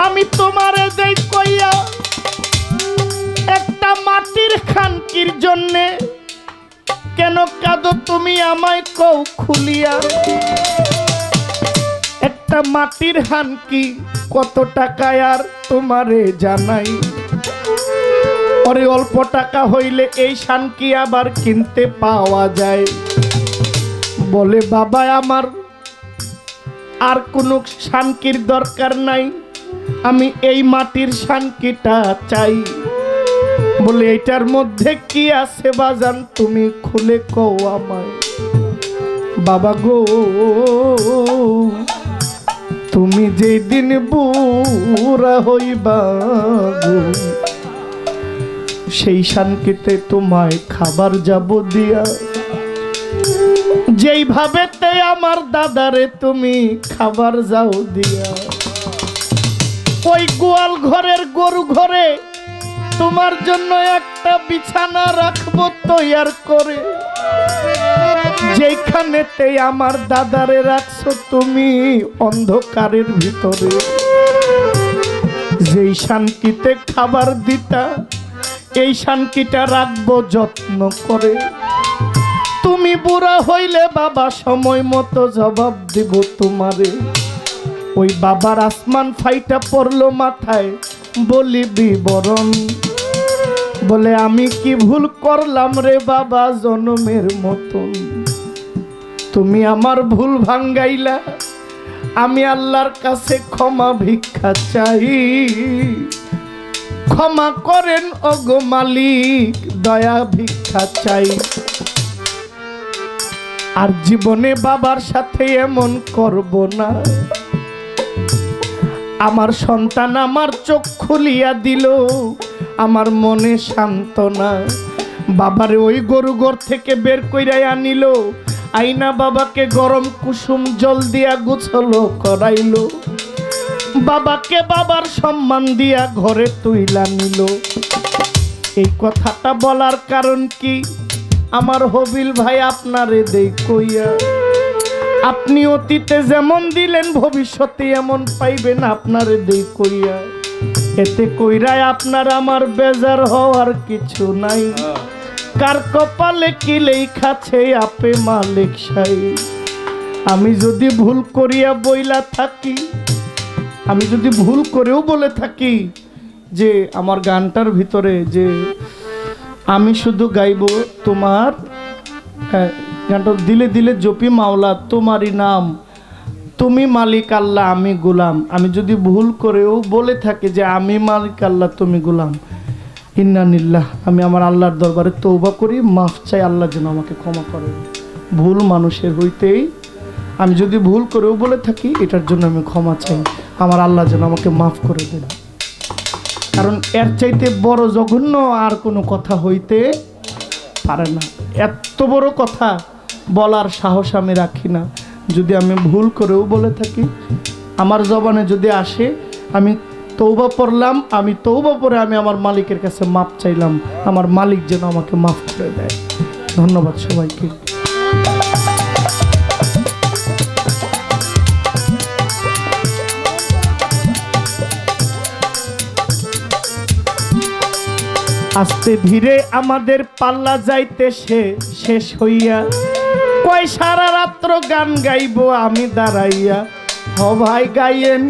আমি তোমারে দেই কইয়া একটা মাটির খানকির জন্যে, কেন কাঁদো তুমি আমায় কও খুলিয়া। একটা মাটির হানকি কত টাকায় আর তোমারে জানাই। ওরে অল্প টাকা হইলে এই শানকি আবার কিনতে পাওয়া যায়। বলে বাবা, আমার আর কোনো শানকির দরকার নাই, আমি এই মাটির শানকিটা চাই। বলে এটার মধ্যে কি আছে বাজান, তুমি খুলে কও আমায়। বাবা গো, তুমি যেদিন বুড়া হইবা গো, সেই শানকিতে তোমায় খাবার যাব দিয়া। যেইভাবে তে আমার দাদারে তুমি খাবার যাও দিয়া, ওই গোয়াল ঘরের গরু ঘরে তোমার জন্য একটা বিছানা রাখবো তৈয়ার করে। যেখানেতে আমার দাদারে রাখছো তুমি অন্ধকারের ভিতরে, যেই শানকিতে খাবার দিতা, এই শানকিটা রাখবো যত্ন করে। তুমি বুড়া হইলে বাবা সময় মতো জবাব দিব তোমারে। ওই বাবার আসমান ফাইটা পড়লো মাথায়, বলি বিবরণ। বলে আমি কি ভুল করলাম রে বাবা জনমের মতন, তুমি আমার ভুল ভাঙ্গাইলা। আমি আল্লাহর কাছে ক্ষমা ভিক্ষা চাই, ক্ষমা করেন ওগো মালিক, দয়া ভিক্ষা চাই। আর জীবনে বাবার সাথে এমন করব না। আমার সন্তান আমার চোখ খুলিয়া দিল, আমার মনে সান্ত্বনা। বাবারে ওই গরু ঘর থেকে বের কইরা আনিল, আইনা বাবাকে গরম কুসুম জল দিয়া গোসল করাইল। বাবাকে বাবার সম্মান দিয়া ঘরে তুইলা নিল। এই কথাটা বলার কারণ কি, আমার হবিল ভাই আপনারে দেই কইয়া, আপনি অতীতে যেমন দিলেন ভবিষ্যতে এমন পাইবেন আপনারে দেই কইয়া। এতে কইরায় আপনার আমার বেজার হওয়ার কিছু নাই। কার কপালে কি লেখাছে আপে মালিক সাই। আমি যদি ভুল করিয়া বইলা থাকি, আমি যদি ভুল করেও বলে থাকি যে আমার গানটার ভিতরে যে আমি শুধু গাইব তোমার গানটা দিলে দিলে জপি মাওলা তোমারই নাম, তুমি মালিক আল্লাহ আমি গোলাম, আমি যদি ভুল করেও বলে থাকি যে আমি মালিক আল্লাহ তুমি গোলাম, ইন্নানিল্লাহ, আমি আমার আল্লাহর দরবারে তওবা করি, মাফ চাই, আল্লাহ যেন আমাকে ক্ষমা করেন। ভুল মানুষের হইতেই, আমি যদি ভুল করেও বলে থাকি এটার জন্য আমি ক্ষমা চাই, আমার আল্লাহ যেন আমাকে মাফ করে দেন। কারণ এর চাইতে বড় জঘন্য আর কোনো কথা হইতে পারে না। এত বড় কথা বলার সাহস আমি রাখি না। যদি আমি ভুল করেও বলে থাকি, আমার জবানে যদি আসে, আমি তওবা পড়লাম, আমি তওবা পড়ে আমি আমার মালিকের কাছে মাপ চাইলাম, আমার মালিক যেন আমাকে মাফ করে দেয়। ধন্যবাদ সবাইকে। আস্তে ধীরে আমাদের পাল্লা যাইতে শেষ হইয়া, কয় সারা রাত্র গান গাইব আমি দাঁড়াইয়া। হ ভাই গাইয়েন,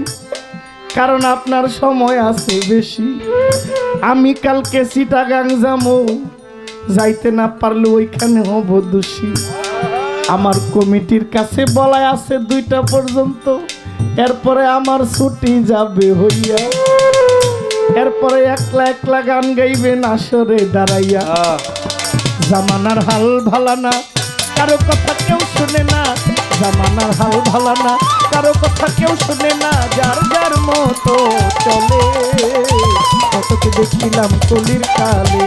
কারণ আপনার সময় আছে বেশি। আমি কালকে চিটাগাং যাবো, যাইতে না পারলে ওইখানে হব দোষী। আমার কমিটির কাছে বলা আছে 2টা পর্যন্ত, এরপরে আমার ছুটি যাবে হইয়া। এরপরে একলা একলা গান গাইবেন আসরে দাঁড়াইয়া। জামানার হাল ভালা না, কারো কথা কেউ শুনে না, জামানার হাল ভালা না, কারো কথা কেউ শুনে না, যার যার মতো চলে। কতকে দেখিলাম কলির কালে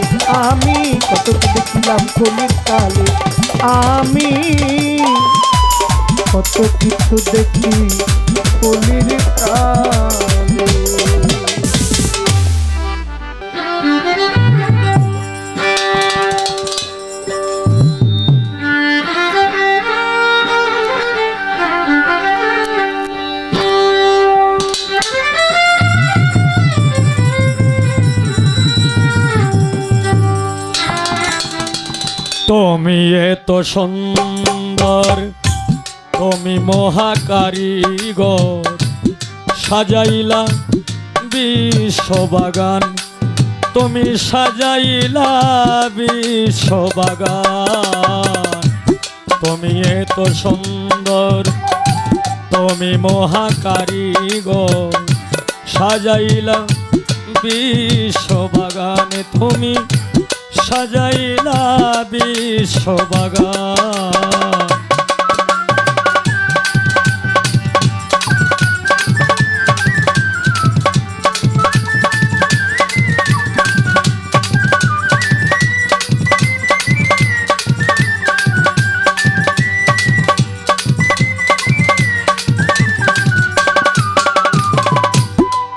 আমি, কতকে দেখিলাম কলির কালে আমি, কত কিছু দেখি কলির কালে। তুমি এত সুন্দর, তুমি মহাকারিগর, সাজাইলা বিশ্ববাগান, তুমি সাজাইলা বিশ্ববাগান। তুমি এত সুন্দর, তুমি মহাকারিগর, সাজাইলা বিশ্ববাগানে, তুমি সাজাইলা বিশ্ববাগান।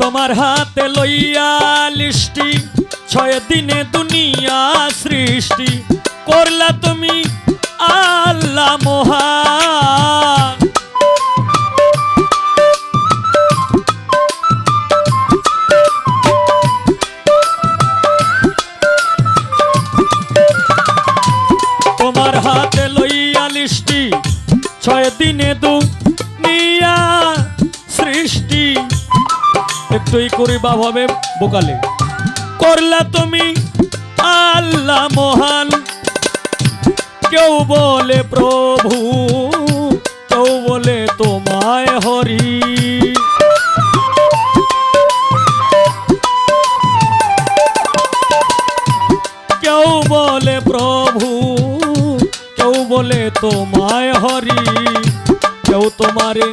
তোমার হাতে লইয়া লিষ্টি, 6 দিনে দুনিয়া সৃষ্টি করলা তুমি আল্লাহ মহান। তোমার হাতে লইয়া লিষ্টি, 6 দিনে দুনিয়া সৃষ্টি, একটুই করিবা ভাবে বোকালে, করলা তুমি আল্লাহ মহান। কেউ বলে প্রভু, কেউ বলে তোমায় হরি, কেউ বলে প্রভু, কেউ বলে তোমায় হরি, কেউ তোমারে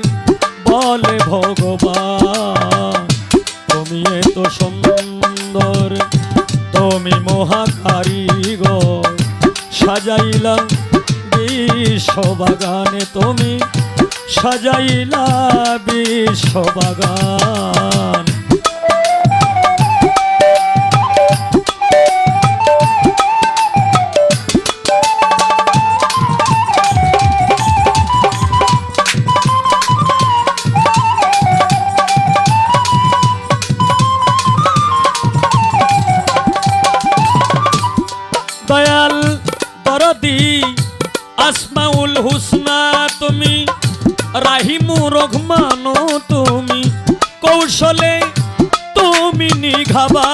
বলে ভগবান। তুমি এত সুন্দর, তুমি মহাকারিগর, সাজাইলা বিশ্ববাগানে, তুমি সাজাইলা বিশ্ববাগান। দয়াল দরদি আসমাউল হুসনা, তুমি রাহিমু রহমানো, তুমি কৌশলে তুমি নিঘাবা।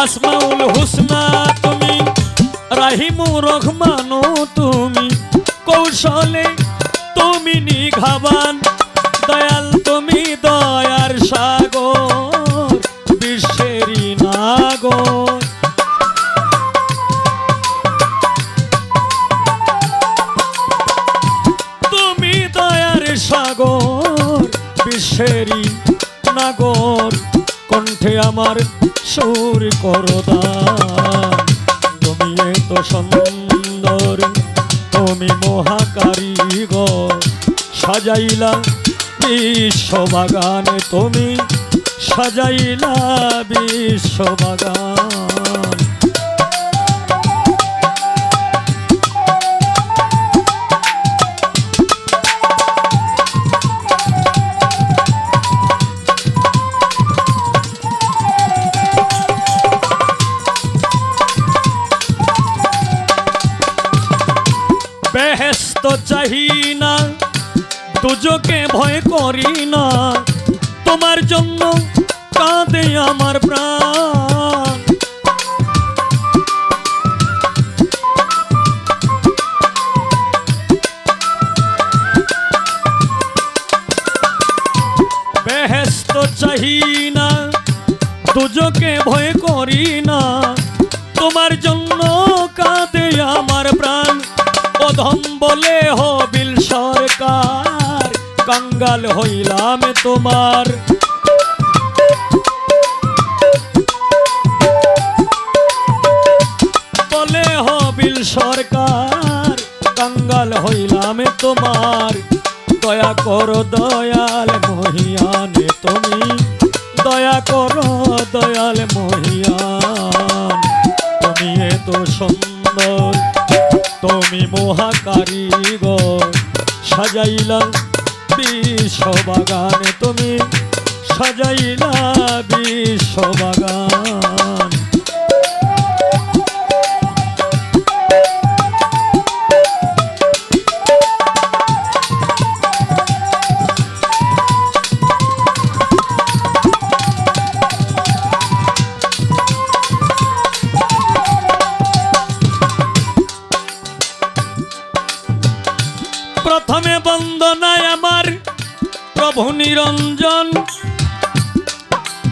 আসমাউল হুসনা, তুমি রাহিমু রহমানো, তুমি কৌশলে তুমি নিঘাবান। দয়াল তুমি দয়ার সাগর, বিশ্বেরই নাগর। তুমি দয়ার সাগর, বিশ্বেরই নাগর, কণ্ঠে আমার সুর করদান। তুমি এত সুন্দর, তুমি মহাকারিগর, সাজাইলা বিশ্ববাগানে, তুমি সাজাইলা বিশ্ববাগান। বেহেশত চাহি না, দুজকে ভয় করি না, তোমার জন্য কাঁদে আমার প্রাণ। বেহেশত চাহি না, দুজকে ভয় করি না, তোমার জন্য কাঁদে আমার প্রাণ। অধম বলে হবিল সরকার, কাঙ্গাল হইলাম তোমার। বলে হবিল সরকার, কাঙ্গাল হইলাম তোমার। দয়া করো দয়াল মহিয়ানে তুমি, দয়া করো দয়াল মহিয়ান। তুমি এত সুন্দর, তুমি মহাকারিগর, সাজাইলা বিশ্ববাগান, তুমি সাজাইলা বিশ্ববাগান। প্রথমে বন্দনায় আমার প্রভু নিরঞ্জন,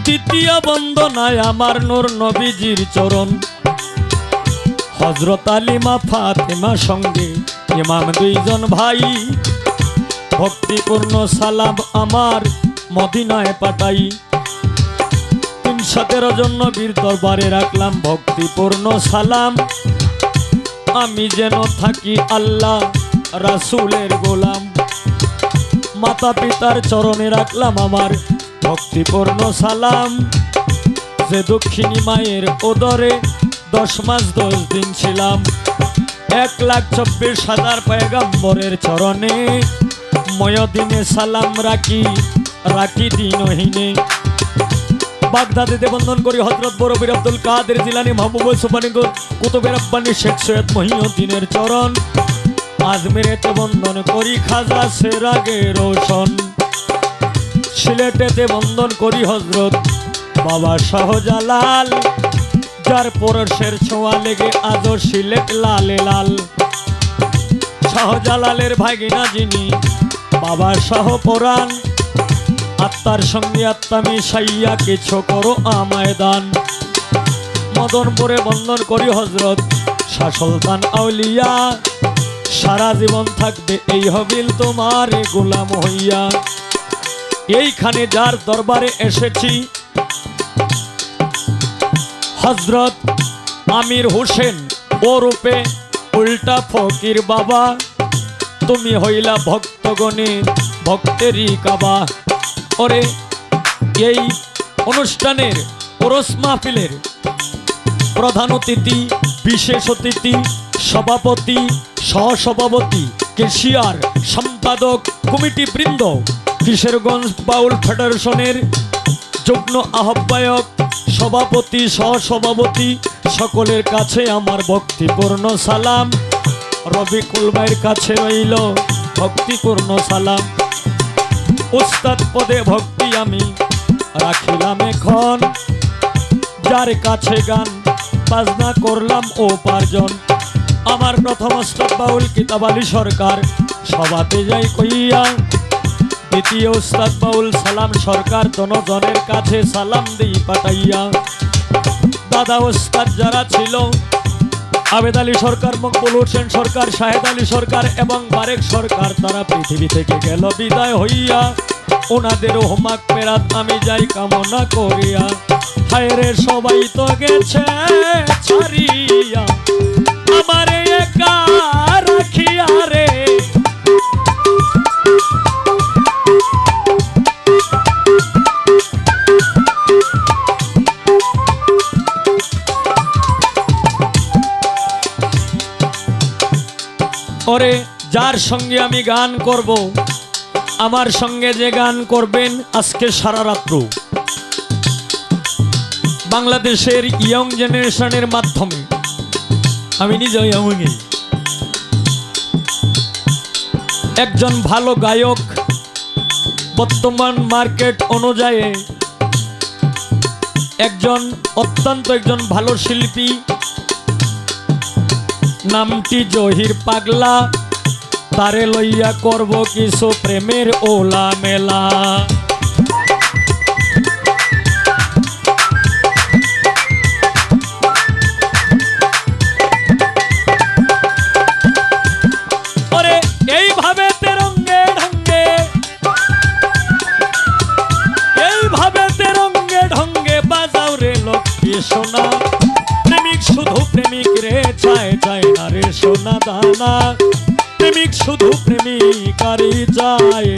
দ্বিতীয় বন্দনায় আমার নূর নবীজির চরণ। হযরত আলিমা ফাতেমা সঙ্গে ইমাম দুইজন ভাই, ভক্তিপূর্ণ সালাম আমার মদিনায় পাঠাই। 313 জন নবীর দরবারে রাখলাম ভক্তিপূর্ণ সালাম। আমি যেন থাকি আল্লাহ রাসূলের গোলাম। মাতা পিতার চরণে রাখলাম আমার ভক্তিপূর্ণ সালাম। যে দক্ষিণী মায়ের ওদরে 10 মাস 10 দিন ছিলাম। 1,24,000 পয়গম্বরের চরণে ময়দিনে সালাম রাখি, রাখি দিনহীনে। বাগদাদেতে বন্দন করি হযরত বরবীর আব্দুল কাদের জিলানী, মাহবুব সুবহানী, কুতুবের রব্বানী শেখ সৈয়দ মহিউদ্দিনের চরণ। আজমিরেতে বন্দন করি খাজা সেরাগে রোশন। সিলেটেতে বন্দন করি হযরত বাবা শাহজালাল, যার পরশের ছোঁয়া লেগে আজও সিলেট লালে লাল। শাহজালালের ভাগিনা যিনি বাবা শাহ পরাণ, আত্মার সঙ্গে আত্মা মিশাইয়া কিছু করো আমায় দান। মদনপুরে বন্দন করি হযরত শাহ সুলতান আউলিয়া, সারা জীবন থাকবে এই হবিল তোমার গোলাম হইয়া। এইখানে যার দরবারে এসেছি হযরত আমির হোসেন ওরূপে উল্টা ফকির বাবা। তুমি হইলা ভক্তগণে ভক্তেরই কাবা। ওরে এই অনুষ্ঠানের ওরস মাহফিলের প্রধান অতিথি, বিশেষ অতিথি, সভাপতি, সহসভাপতি, কেশিয়ার, সম্পাদক, কমিটি বৃন্দ, কিশোরগঞ্জ বাউল ফেডারেশনের যুগ্ম আহ্বায়ক, সভাপতি, সহসভাপতি, সকলের কাছে আমার ভক্তিপূর্ণ সালাম। রবিকুল ভাইয়ের কাছে রইল ভক্তিপূর্ণ সালাম। উস্তাদ পদে ভক্তি আমি রাখিলাম এখন, যার কাছে গান বাজনা করলাম উপার্জন। আমার প্রথম উস্তাদ বাউল কিতাব আলী সরকার, সভাতে যাই কইয়া। দ্বিতীয় উস্তাদ বাউল সালাম সরকার, দনজনের কাছে সালাম দিই পাঠাইয়া। দাদা উস্তাদ যারা ছিল আবেদ আলী সরকার, মকবুল হোসেন সরকার, শাহেদ আলী সরকার এবং বারেক সরকার, তারা পৃথিবী থেকে গেল বিদায় হইয়া। ওনাদেরও মাগফিরাত আমি যাই কামনা করিয়া। হায় রে সবাই তো গেছে ছাড়িয়া, আমারে একা রাখিয়া রে। ওরে যার সঙ্গে আমি গান করব, আমার সঙ্গে যে গান করবেন আজকে সারা রাত্র বাংলাদেশের ইয়ং জেনারেশনের মাধ্যমে, আমি নিজে ইয়ংই, একজন ভালো গায়ক, বর্তমান মার্কেট অনুযায়ী একজন অত্যন্ত একজন ভালো শিল্পী, নামটি জহির পাগলা। তারে লইয়া করব কিছু প্রেমের ওলা মেলা। পয়সায় চায় না রে সোনা দানা, প্রেমিক শুধু প্রেমিকারই চায়।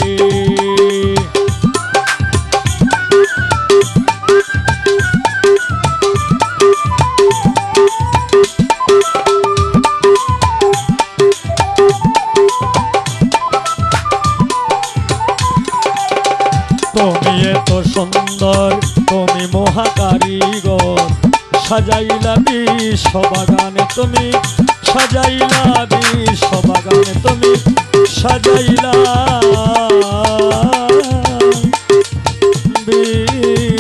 তুমি এত সুন্দর, তুমি মহাকারিগর, সাজাইলা বিশ্ববাগানে তুমি, সাজাইলা বিশ্ববাগানে তুমি, সাজাইলা বিশ্ববাগান।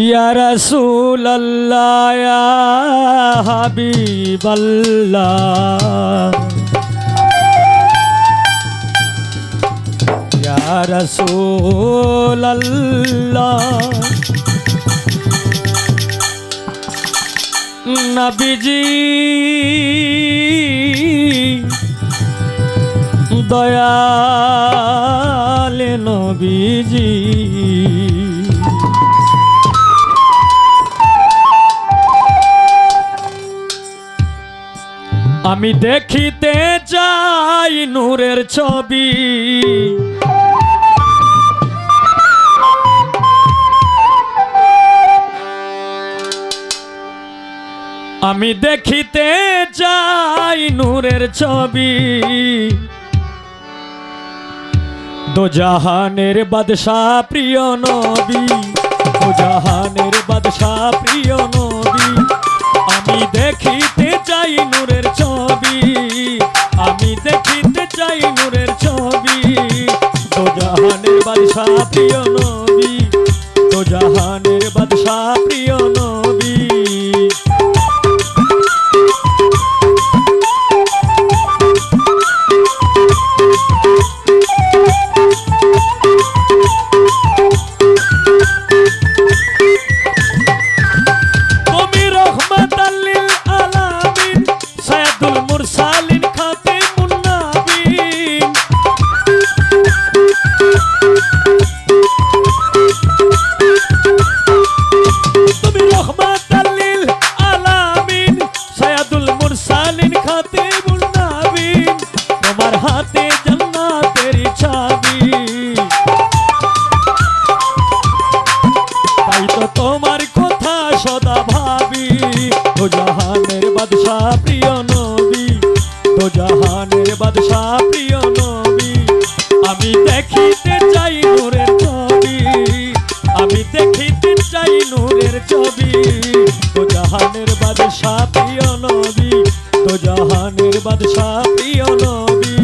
ইয়া রাসূলুল্লাহ ইয়া হাবিবাল্লাহ, ইয়া রাসূলুল্লাহ, নবীজি দয়াল নবীজি, আমি দেখিতে চাই নূরের ছবি, আমি দেখিতে চাই নূরের ছবি, দোজাহানের বাদশাহ প্রিয় নবী, দোজাহানের বাদশাহ প্রিয় নবী, আমি দেখিতে চাই নূরের ছবি, আমি দেখিতে চাই নূরের ছবি, দোজাহানের বাদশাহ প্রিয় নবী, দোজাহানের বাদশাহ প্রিয় নবী। দোজাহানের বাদশাহ প্রিয় নবী, দোজাহানের বাদশাহ প্রিয় নবী, আমি দেখিতে চাই নূরের ছবি, আমি দেখিতে চাই নূরের ছবি, দোজাহানের বাদশাহ প্রিয় নবী, দোজাহানের বাদশাহ প্রিয় নবী।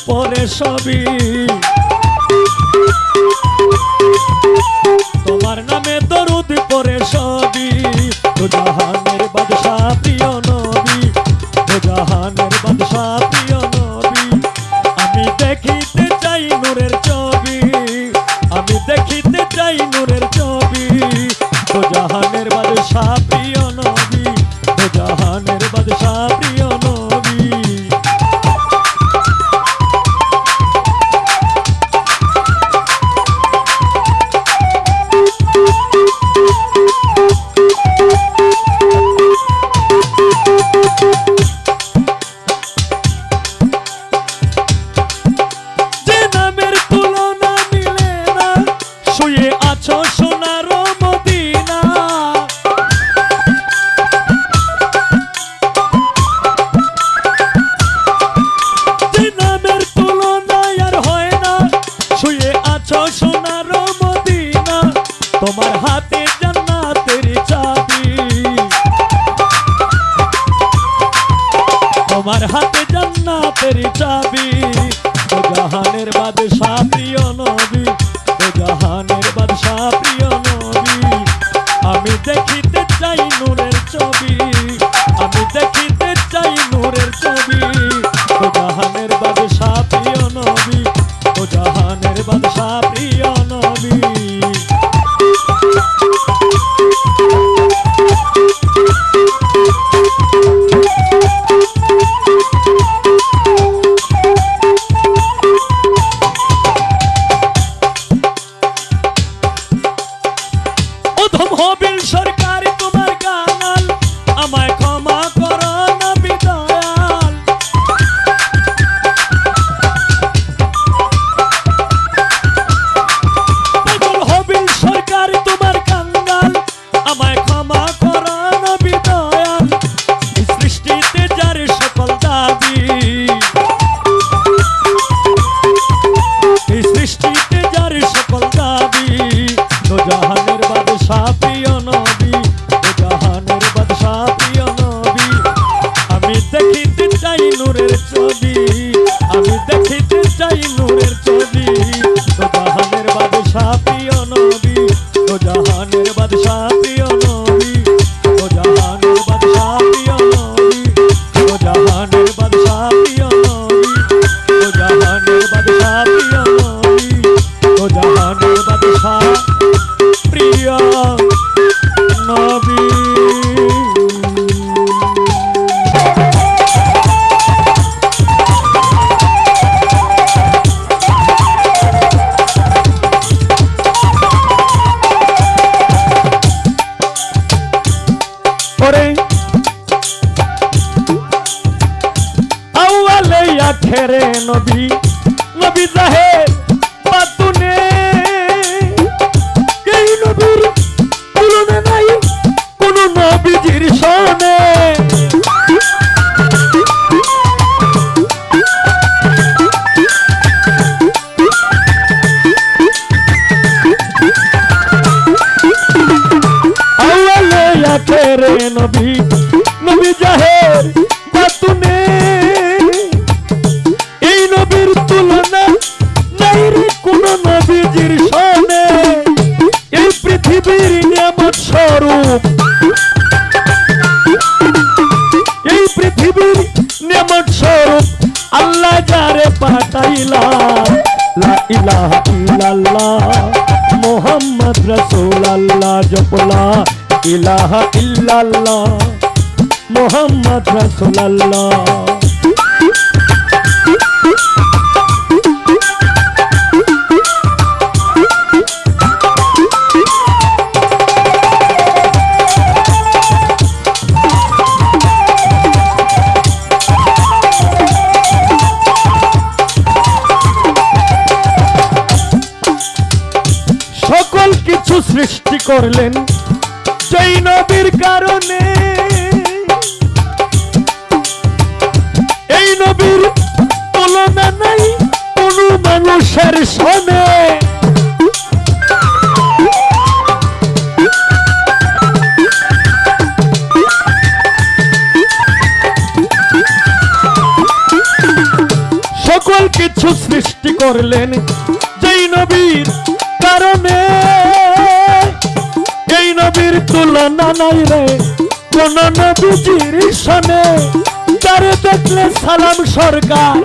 পরে সবই তোমার নামে দরুদ পরে সবই, দোজাহানের বাদশাহ প্রিয় নবী, দোজাহানের বাদশাহ প্রিয় নবী, আমি দেখিতে চাই নূরের ছবি, আমি দেখিতে চাই নূরের ছবি ও জাহানের বাদশা প্রিয় নবী ও জাহানের বাদশা প্রিয় নবী যে নামের তুলনা মিলে না শুয়ে আছো সোনার মদিনা যে নামের তুলনা আর হয় না শুয়ে আছো সোনার মদিনা তোমার হাতে জান্নাতের চাবি তোমার হাতে জান্নাতের চাবি ও জাহানের বাদশা প্রিয় নবী ও জাহানের বাদশা প্রিয় নবী আমি দেখিতে চাই নূরের ছবি আমি দেখিতে চাই নূরের ছবি ও জাহানের বাদশা প্রিয় নবী ও জাহানের বাদশা প্রিয় নবী অধম হবিল সরকার তোমার গানাল আমায় ক্ষমা করো নবী দয়াল পাগল হবিল সরকার তোমার কাঙ্গাল আমায় ক্ষমা করো নবী দয়াল এই সৃষ্টিতে যার সকল দাবি এই সৃষ্টিতে যার সকল দাবি তো জাহানের বাদশা প্রিয় নবী তো জাহানের বাদশা প্রিয় নবী আমি দেখিতে চাই নূরের ছবি আমি দেখিতে চাই নূরের ছবি তো জাহানের বাদশা প্রিয় নবী তো জাহানের বাদশা প্রিয় নবী তো জাহানের বাদশা প্রিয় নবী তো জাহানের বাদশা প্রিয় নবী তো জাহানের বাদশা প্রিয় নবী তো জাহানের বাদশা প্রিয় নবী ওরে আউয়ালে আখেরে নবী নবী জাহের পাতুনে এই নবীর তুলনা নাই কোন নবীজির সনে আউয়ালে আখেরে নবী নবী জাহের পাতুনে এই নবীর তুলনা নাই রে কোন নবীজির সনে এই পৃথিবীর নিয়ামত স্বরূপ এই পৃথিবীর নিয়ামত স্বরূপ আল্লাহ যারে পাঠাইলা লা ইলাহা ইল্লাল্লাহ মুহাম্মদ রাসূলুল্লাহ জপলা ইলাহা ইল্লাল্লাহ মুহাম্মদ রাসূলুল্লাহ সকল কিছু সৃষ্টি করলেন যেই নবীর কারণে এই নবীর তুলনা নাই কোন মানুষের সনে সকল কিছু সৃষ্টি করলেন যেই নবীর কারণে এই নবীর তুলনা নাই রে কোন নবীজির সনে যারে দেখলে সালাম সরকার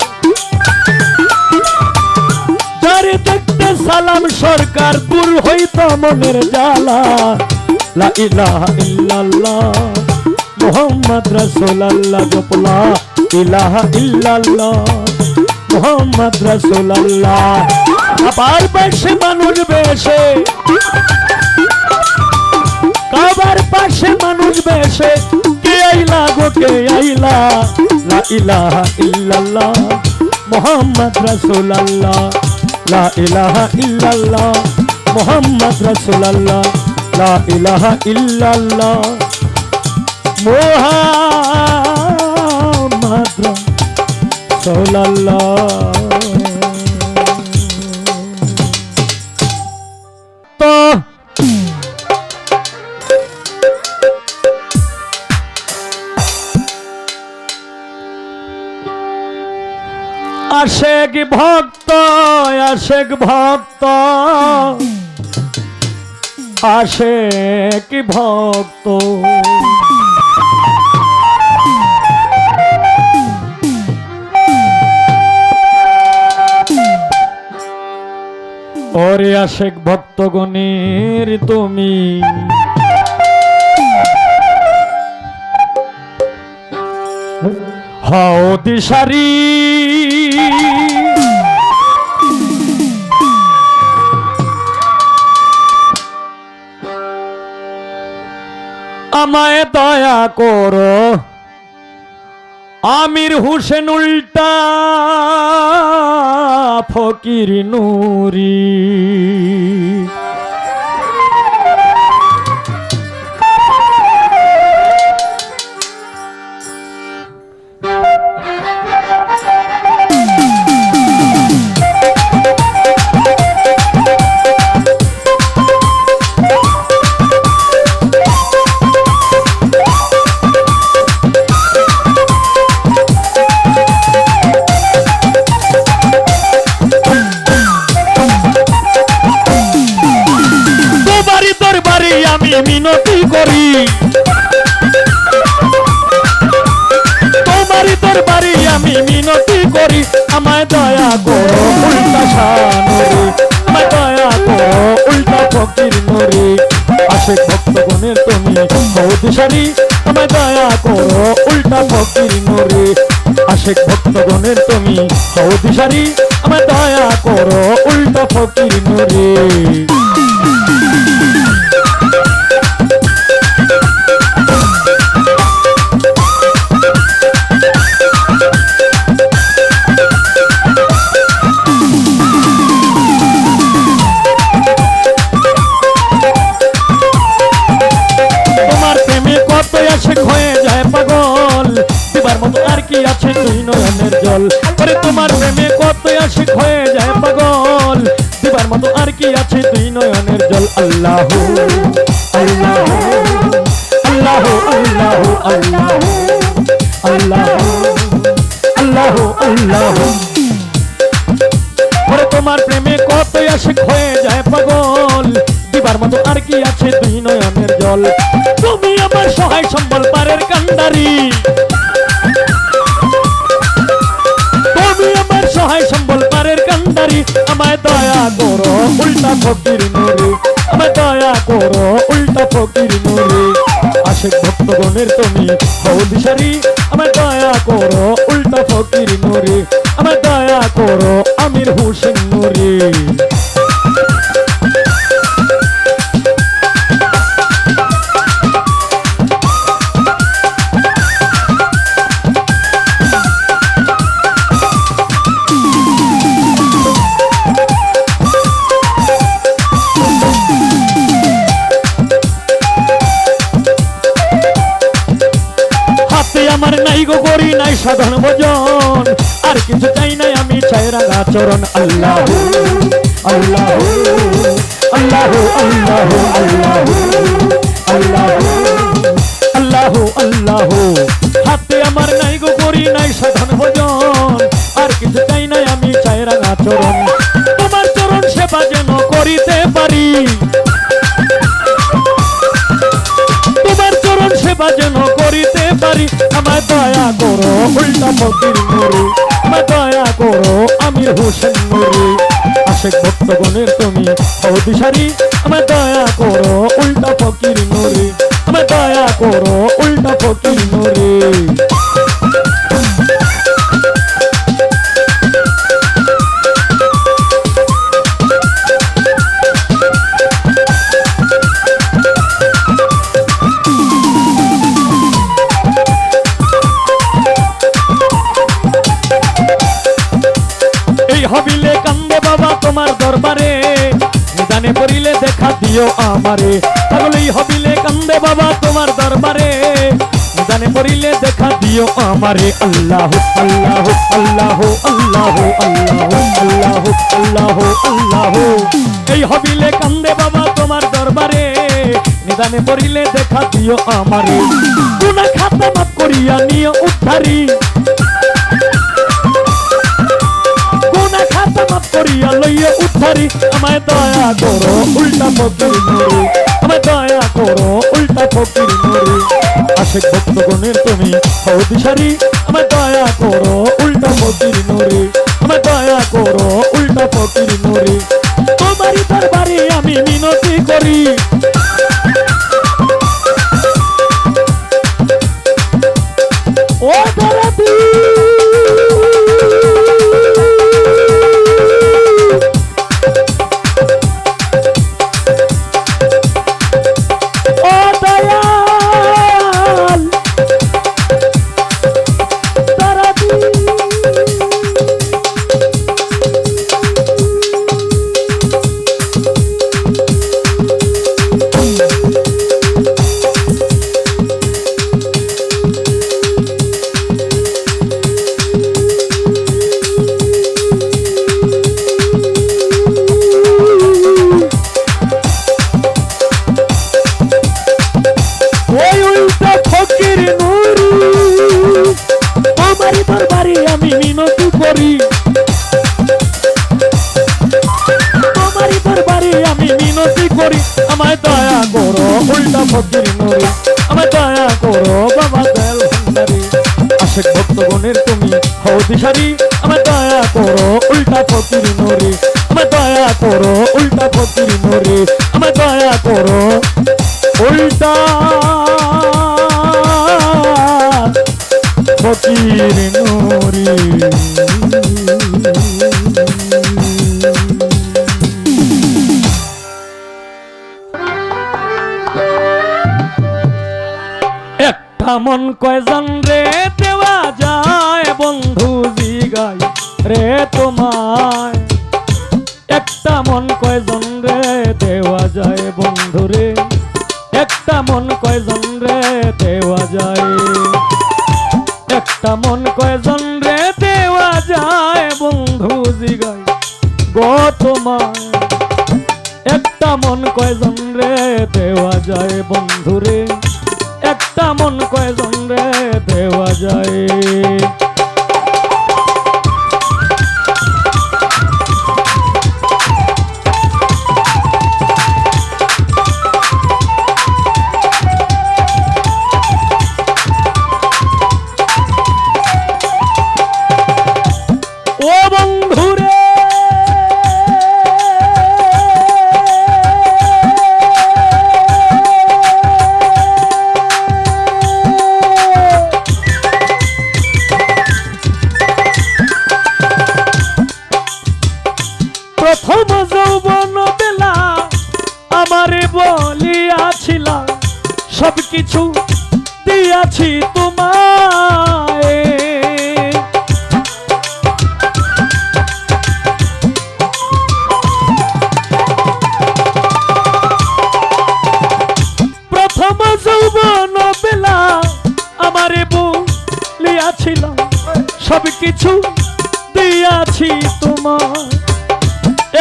যারে দেখতে সালাম সরকার দূর হইত মনের জ্বালা লা ইলাহা ইল্লাল্লাহ মুহাম্মদ রাসূলুল্লাহ জপলা ইলাহা ইল্লাল্লাহ মুহাম্মদ রাসূলুল্লাহ আবার পাশে মানুষ বেশে কাবার পাশে মানুষ বেশে কে আইলা গো কে আইলা লা ইলাহা ইল্লাল্লাহ মুহাম্মদ রাসূলুল্লাহ লা ইলাহা ইল্লাল্লাহ মুহাম্মদ রাসূলুল্লাহ লা ইলাহা ইল্লাল্লাহ মুহাম্মদ রাসূলুল্লাহ তো আশেক ভক্ত আশেক ভক্ত আশেক ভক্ত ওরে আশেক ভক্তগণের তুমি হও দিশারি আমায় দয়া করো আমির হোসেন উল্টা ফকির নুরি মিনতি করি তোমারই দরবারে আমি মিনতি করি আমায় দয়া করো উল্টা শানুরে আমায় দয়া করো উল্টা ফকির নুরে আশেক ভক্তগণের তুমি হও দিশারি আমায় দয়া করো উল্টা ফকির নুরে আশেক ভক্তগণের তুমি হও দিশারি আমায় দয়া করো উল্টা ফকির নুরে জল পরে তোমার প্রেমে কত আশিক হয়ে যায় পাগল দিবার মতো আর কি আছে তুই নয়নের জল আল্লাহ আল্লাহ আল্লাহ আল্লাহ আল্লাহ আল্লাহ আল্লাহ আল্লাহ পরে তোমার প্রেমে কত আশিক হয়ে যায় পাগল দিবার মতো আর কি আছে তুই নয়নের জল তুমি আমার সহায় সম্বল পারের কান্ডারি সহায় সম্বল পারের কান্ডারি আমায় দয়া করো উল্টা ফকির নুরে আমায় দয়া করো উল্টা ফকির নুরে আশেক ভক্তগণের তুমি হও দিশারি আমায় দয়া করো উল্টা ফকির নুরে আমায় দয়া করো আমির হোসেন নুরে আমার নাই গো করি নাই সাধন ভজন আর কিছু চাই নাই আমি চাই রাঙা চরণ আল্লাহ আল্লাহ আল্লাহ আল্লাহ আল্লাহ আল্লাহ আল্লাহ হাতে আমার নাই গো করি নাই সাধন ভজন আর কিছু চাই নাই আমি চাই রাঙা চরণ তোমার চরণ সেবা যেন করিতে পারি তোমার চরণ সেবা যেন করিতে পারি আমায় দয়া করো উল্টা ফকির নুরে আমায় দয়া করো আমির হোসেন নুরে আশেক ভক্তগণের তুমি হও দিশারি আমায় দয়া করো উল্টা ফকির নুরি আমায় দয়া করো উল্টা ফকির নুরি হবিলে কান্দে বাবা তোমার দরবারে নিদানে পড়িলে দেখা দিও আমারে পাগলেই হবিলে কান্দে বাবা তোমার দরবারে নিদানে পড়িলে দেখা দিও আমারে আল্লাহ আল্লাহ আল্লাহ আল্লাহ আল্লাহ আল্লাহ আল্লাহ আল্লাহ এই হবিলে কান্দে বাবা তোমার দরবারে নিদানে পড়িলে দেখা দিও আমারে গুনাহ খাতা মাফ করিয়া নিও উদ্ধারি মাফ করিয়া লইয়া উদ্ধারি আমায় দয়া করো উল্টা ফকির নুরি আমায় দয়া করো উল্টা ফকির নুরি আশেক ভক্তগণের তুমি হও দিশারি আমায় দয়া করো উল্টা ফকির নুরি আমায় দয়া করো উল্টা ফকির নুরি তোমারই দরবারে আমি মিনতি করি ও দরদি আমি মিনতি করি তোমারই দরবারে আমি মিনতি করি আমায় দয়া করো উল্টা ফকির নুরি আমায় দয়া করো বাবা দয়াল ভান্ডারি আশেক ভক্তগণের তুমি হও দিশারি আমায় দয়া করো উল্টা ফকির নুরি আমায় দয়া করো উল্টা ফকির নুরি আমায় দয়া করো উল্টা ফকির নুরি একটা মন কয়জন রে দেওয়া যায় বন্ধু জিগাই রে তোমায় একটা মন কয়জন রে দেওয়া যায় বন্ধু রে একটা মন কয়জন রে দেওয়া যায় একটা মন কয়জন রে দেওয়া যায় বন্ধু জিগাই গো তোমায় একটা মন কয়জন রে দেওয়া যায় বন্ধু রে একটা মন কয়জন রে দেওয়া যায় ও বন্ধুরে প্রথম যৌবন বেলা আমারে বলিয়াছিলা সবকিছু দিয়াছি তোমায় প্রথম যৌবন বেলা আমারে বলিয়াছিলা সবকিছু দিয়াছি তোমায়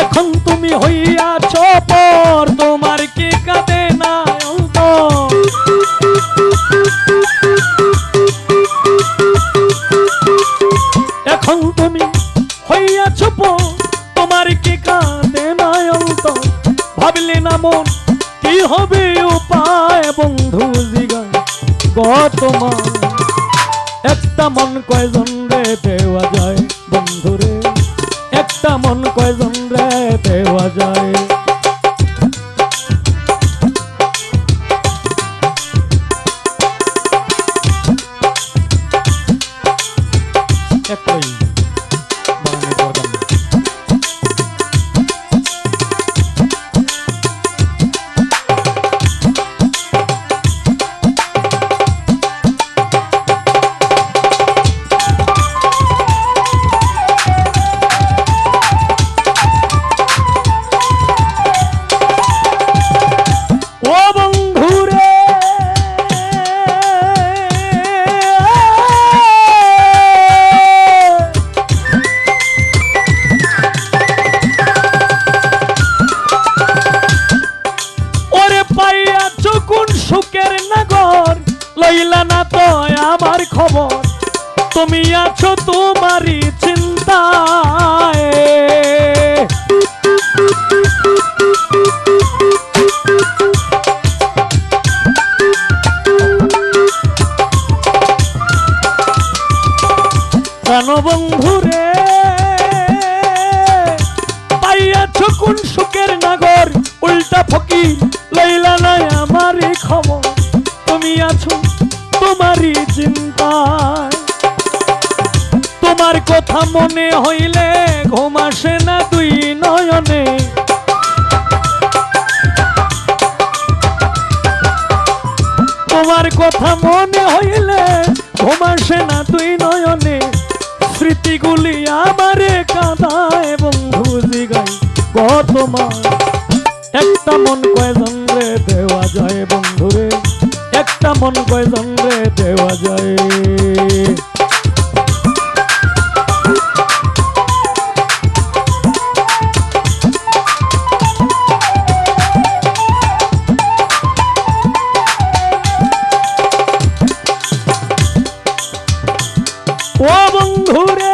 এখন তুমি হইয়াছ পর তোমার কি কাঁদে না অন্তর এখন তুমি হইয়াছ পর তোমার কি কাঁদে না অন্তর ভাবলে না মন কি হবে উপায় বন্ধু জিগায় গো তোমার একটা মন কয়জন রে দেওয়া যায় বন্ধু রে একটা মন কয়জন রে আছো তোমারই চিন্তায়। প্রাণবন্ধুরে পাইয়াছো কোন সুখের নাগর, উল্টা ফকির লইলা নাই আমারই খবর। তুমি আছো তোমারই চিন্তায়, তোমার কথা মনে হইলে ঘুম আসে না দুই নয়নে। তোমার কথা মনে হইলে ঘুম আসে না দুই নয়নে। স্মৃতিগুলি আমারে কাঁদায় বন্ধু জিগাই তোমার। একটা মন কয়জন রে দেওয়া যায় বন্ধুরে, একটা মন কয়জন রে দেওয়া যায়। ও বন্ধুরে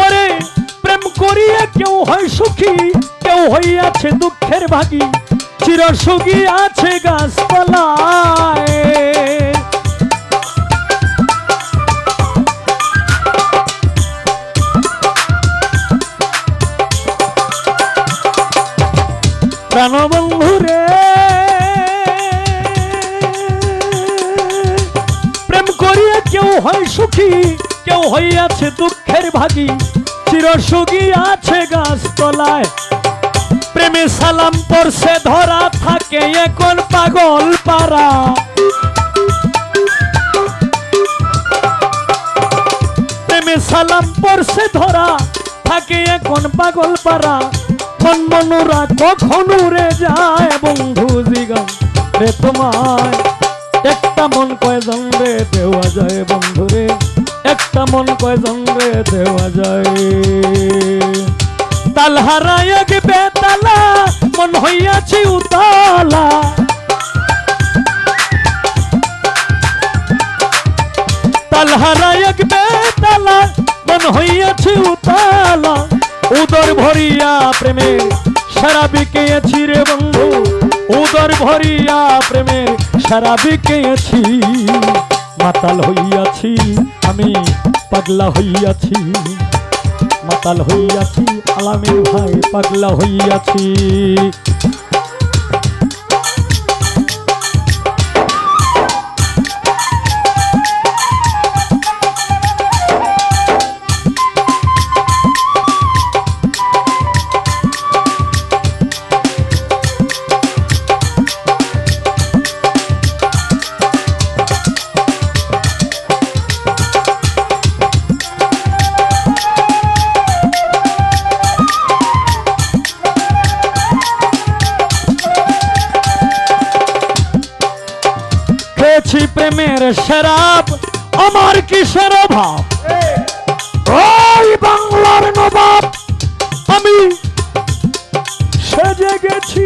ওরে প্রেম করিয়া কেউ হয় সুখী, কেউ হইয়াছে দুঃখের ভাগী। চিরসুখী আছে গাছপালায়, প্রাণবন্ধুরে প্রেম করিয়া কেউ হয় সুখী, কেউ হইয়াছে দুঃখের ভাগী। চিরসুখী আছে গাছতলায়, প্রেমে সালাম পড়ছে ধরা থাকে এখন পাগল পারা। প্রেমে সালাম পড়ছে ধরা থাকে এখন পাগল পারা। মন মনুরা কখন উড়ে যায় বন্ধু জিগান রে তোমায়। একটা মন কয়জন রে দেওয়া যায় বন্ধুরে, একটা মন কয়জন রে দেওয়া যায়। তাল হারায় বেতালা মন হইয়াছি উতালা। তাল হারায় বেতালা মন হইয়াছি উতালা। উদর ভরিয়া প্রেমের সারা বিকেছি রে বন্ধু, উদর ভরিয়া প্রেমের সারা বিকেছি। মাতাল হইয়াছি আমি পাগলা হইয়াছি, মাতাল হইয়াছি আলামের ভাই পাগলা হইয়াছি। প্রেমের শরাব আমার কিসের অভাব, ওই বাংলার নবাব আমি সেজে গেছি।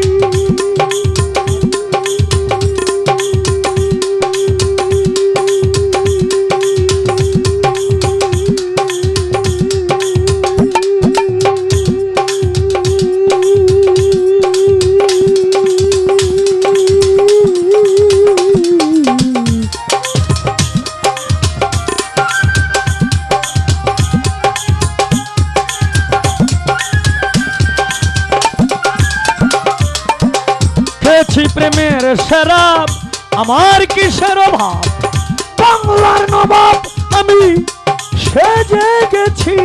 প্রেমের শরাব আমার কিসের অভাব, বাংলার নবাব আমি সেজে গেছি।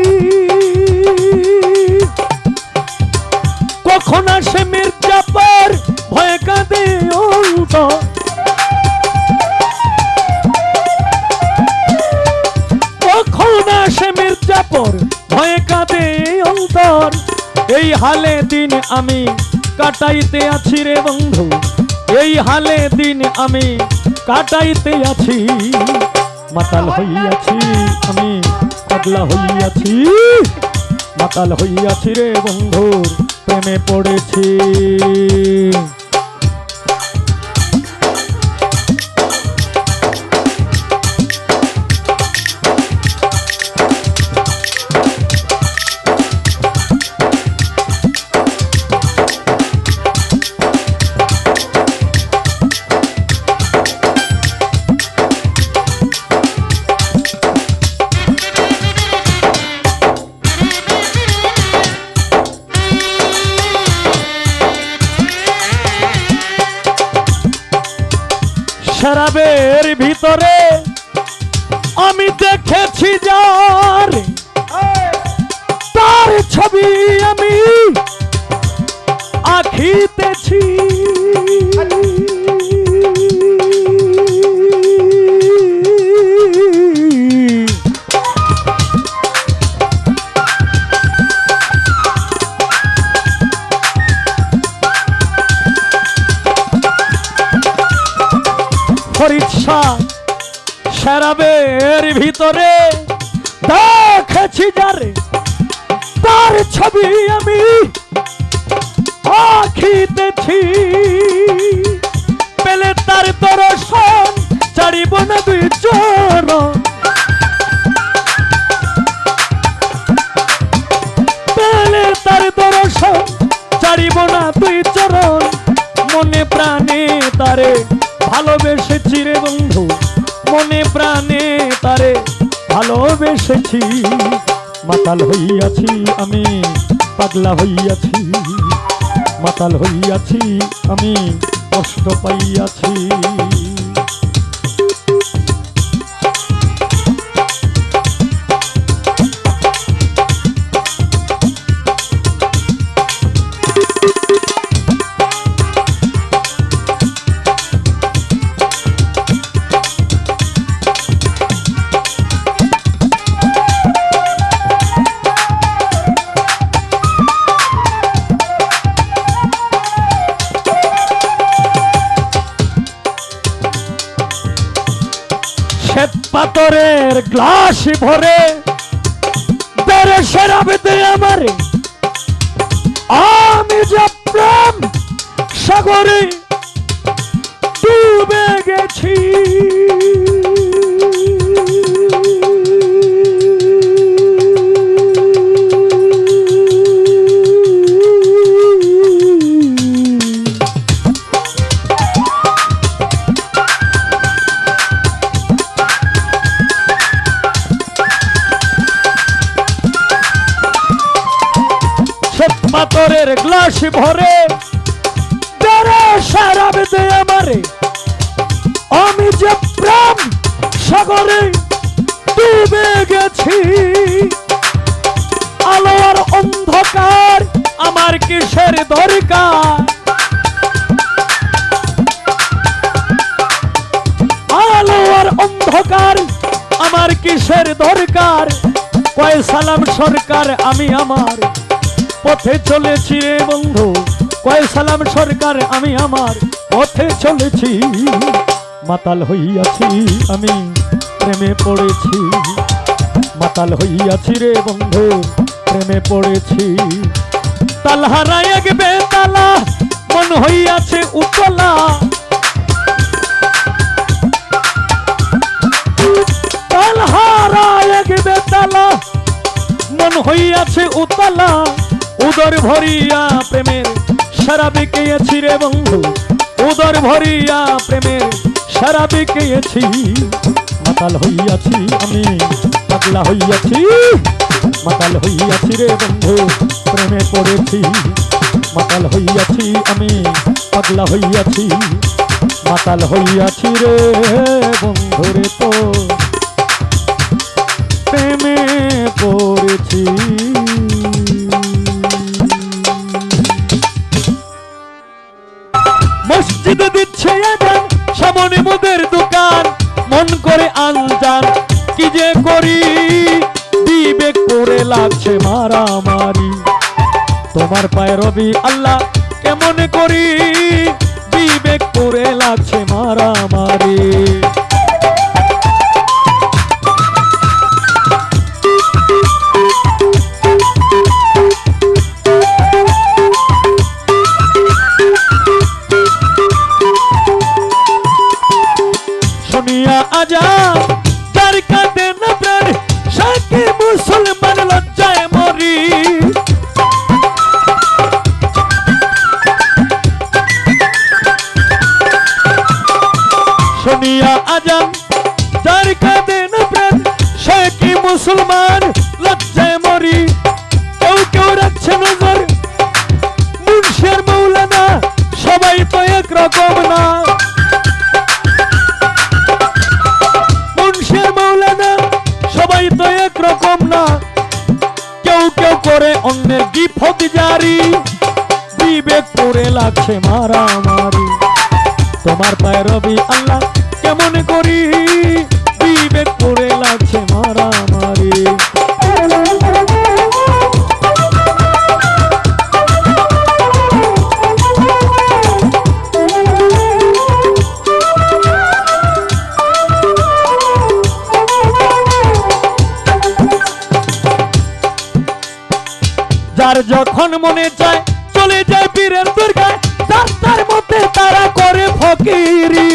কখন আসে মির্জাপুর ভয়ে কাঁদে অন্তর, কখন আসে মির্জাপুর ভয়ে কাঁদে অন্তর। এই হালে দিন আমি কাটাইতে আছি রে বন্ধু, এই হালে দিন আমি কাটাইতে আছি। মাতাল হইয়াছি আমি পাগলা হইয়াছি মাতাল হইয়াছি রে বন্ধুর প্রেমে পড়েছি শরাবের ভিতরে আমি দেখেছি যার তার ছবি আমি আঁকিতেছি শরাবের ভিতরে দেখেছি যারে তার ছবি আমি আঁকিতেছি পেলে তার দর্শন ছাড়িব না দুই চরণ পেলে তার দর্শন ছাড়িব না দুই চরণ মনে প্রাণে তারে ভালোবেসেছি রে বন্ধু মনে প্রাণে তারে ভালোবেসেছি মাতাল হইয়াছি আমি পাগলা হইয়াছি মাতাল হইয়াছি আমি কষ্ট পাইয়াছি শ্বেত পাথরের গ্লাস ভরে বেড়ে শরাবে দে আমারে আমি যে প্রেম সাগরে ডুবে গেছি পাথরের গ্লাস ভরে বেড়ে শরাবে দে আমারে আমি যে প্রেম সাগরে ডুবে গেছি আলো আর অন্ধকার আমার কিসের দরকার আলো আর অন্ধকার আমার কিসের দরকার কয় সালাম সরকার আমি আমার পথে চলেছি রে বন্ধু কয় সালাম সরকার আমি আমার পথে চলেছি মাতাল হইয়াছি আমি প্রেমে পড়েছি মাতাল হইয়াছি রে বন্ধু প্রেমে পড়েছি তালহারা এক বেতালা মন হইয়াছে উতলা তালহারা এক বেতালা মন হইয়াছে উতলা উদর ভরিয়া প্রেমের শরাবে খেয়েছি রে বন্ধু উদর ভরিয়া প্রেমের শরাবে খেয়েছি মাতাল হইয়াছি আমি পাগলা হইয়াছি মাতাল হইয়াছি রে বন্ধু প্রেমে পড়েছি মাতাল হইয়াছি আমি পাগলা হইয়াছি মাতাল হইয়াছি রে বন্ধু রে তো প্রেমে পড়েছি মসজিদে দিচ্ছে আজান সামনে মুদের দোকান মন করে আনজান কি যে করি বিবেক করে লাগছে মারামারি তোমার পায়ে রবি আল্লাহ কেমন করি বিবেক করে লাগছে মারামারি আজান যার কাঁদে না প্রাণ সাকি মুসলমান লজ্জায় মরি শুনিয়া আজান যার কাঁদে না প্রাণ সাকি মুসলমান লজ্জায় মরি কেউ কেউ রাখছে নজর মুন্সির মৌলানা সবাই তো একরকম না মুন্সির মৌলানা সবাই তো একরকম না কেউ কেউ করে অন্যের বিপদ জারি বিবেক করে লাগছে মারামারি তোমার পায়ে রবি আল্লাহ কেমন করি বিবেক করে লাগছে মারামারি যার যখন মনে চায় চলে যায় পীরের দরগায় যার তার মধ্যে তারা করে ফকিরি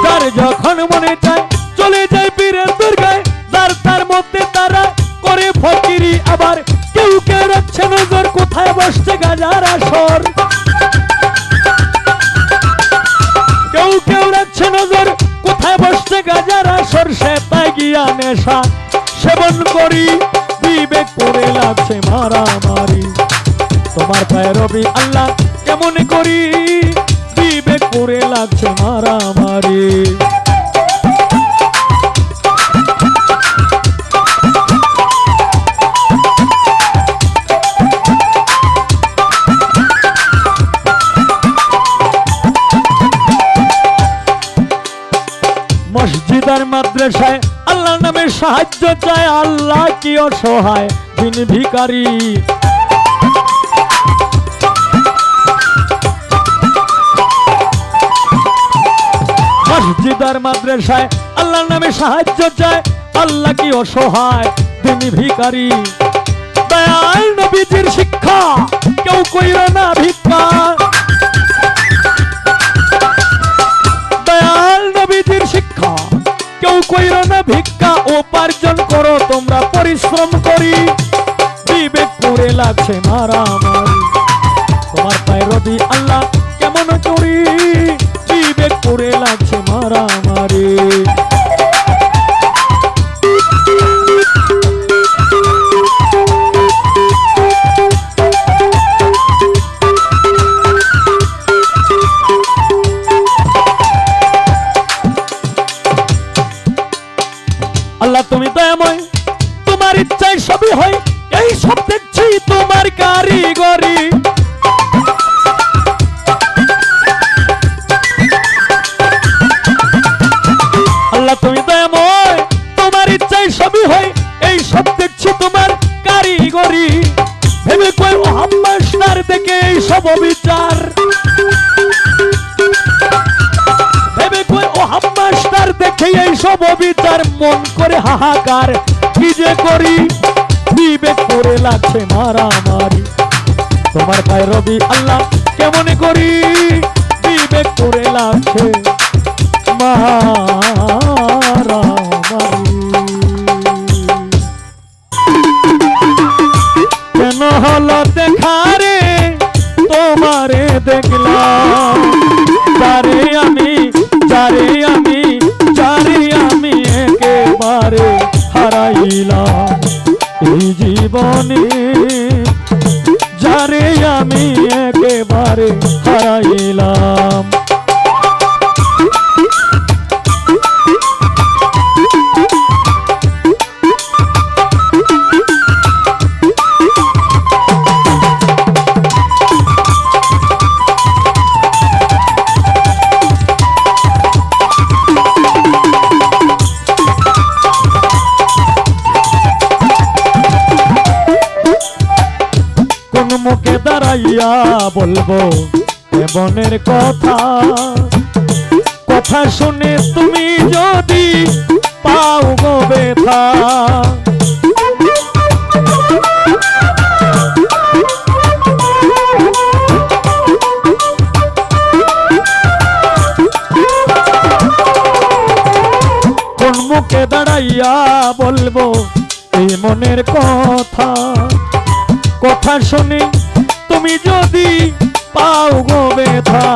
যার যখন মনে চায় চলে যায় পীরের দরগায় যার তার মধ্যে তারা করে ফকিরি আবার কেউ কেউ রাখছে নজর কোথায় বসছে গাজার আসর কেউ কেউ রাখছে নজর কোথায় বসছে গাজার আসর সে তাই গিয়া নেশা সেবন করি বিবেক করে লাগছে মারামারি তোমার পায়ে রবি আল্লাহ কেমন করি বিবেক করে লাগছে মারামারি মসজিদ আর মাদ্রাসায় আল্লাহ নামে সাহায্য চায় আল্লাহ কি অসহায় দিন ভিখারি মসজিদ আর মাদ্রাসায় আল্লাহ নামে সাহায্য চায় আল্লাহ কি অসহায় দিন ভিখারি দয়াল নবীজির শিক্ষা কেউ কইরা না ভিক্ষা দয়াল নবীজির শিক্ষা কেউ কইরা না ভিক্ষা উপার্জন করো তোমরা পরিশ্রম করি বিবেক করে লাগছে মারামারি তোমার পায়ে রবি আল্লাহ কেমন করি বিবেক করে লাগছে মারামারি আল্লাহ তুমি দয়াময় তোমার ইচ্ছায় সবই হয় এই সব দেখছি তোমার কারিগরি আল্লাহ তুমি দয়াময় তোমার ইচ্ছায় সবই হয় এই সব দেখছি তোমার কারিগরি ভেবে কই মোহাম্মদ দেখে এই সব বিচার ভেবে কই মোহাম্মদ দেখে এই সব বিচার মন করে হাহাকার কি যে করি বিবেক করে লাগছে মারামারি তোমার পায়ে রবি আল্লাহ কেমন করি বিবেক করে লাগছে মারামারি কেন হলো দেখা রে তোমারে দেখলাম যারে আমি একেবারে হারাইলাম এই জীবনে যারে আমি একেবারে হারাইলাম মুখে দাঁড়াইয়া বলবো এমনের কথা কথা শুনে তুমি যদি পাও গো ব্যথা খুলিয়া বলবো এই মনের কথা, কথা শুনে তুমি যদি পাও গো ব্যথা,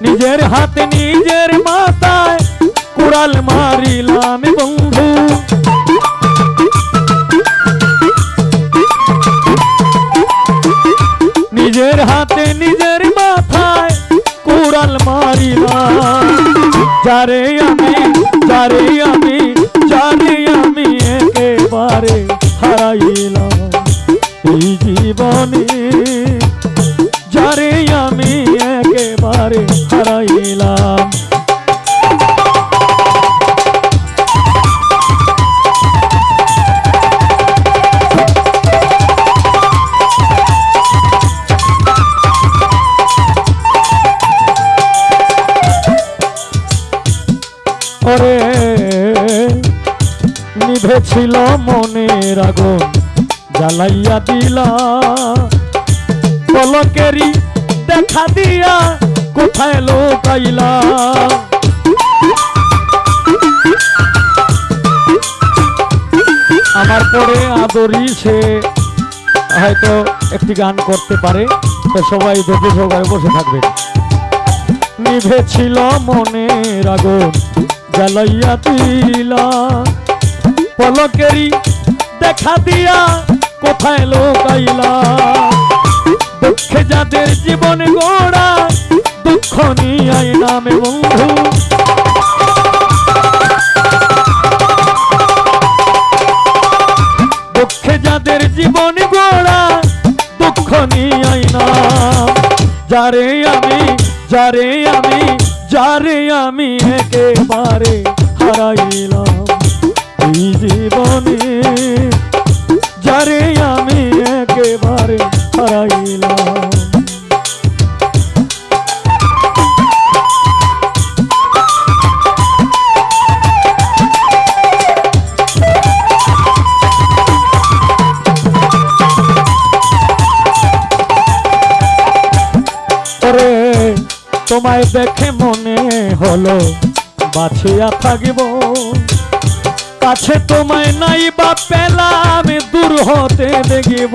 নিজের হাতে নিজের মাথায় কুড়াল মারিলাম বন্ধু, নিজের হাতে নিজের মাথায় কুড়াল মারিলাম, যারে আমি যারে আমি যারে আমি একেবারে হারাইলাম এই জীবনে, যারে আমি একেবারে হারাইলাম। ওরে নিভেছিল মনের আগুন জ্বালাইয়া দিলা, পলকেরই দেখা দিয়া কোথায় লোকাইলা, আমার পরে আদরি সে হয়তো একটি গান করতে পারে, তো সবাই ধৈর্য সহকারে বসে থাকবেন। নিভেছিল মনের আগুন জ্বালাইয়া দিলা, পলকেরই দেখা দিয়া কোথায় লোকাইলা, দুঃখে যাদের জীবন গোড়া দুঃখ নিয়াই নামে বন্ধু, দুঃখে যাদের জীবন গোড়া দুঃখ নিয়াই নাম, যারে আমি যারে আমি যারে আমি একেবারে হারাইলাম এই জীবনে, যারে আমি একেবারে হারাইলাম। তোমায় দেখে মনে হলো বাছিয়া থাকিব, কাছে তোমায় নাই বা পেলাম দূর হতে দেখিব,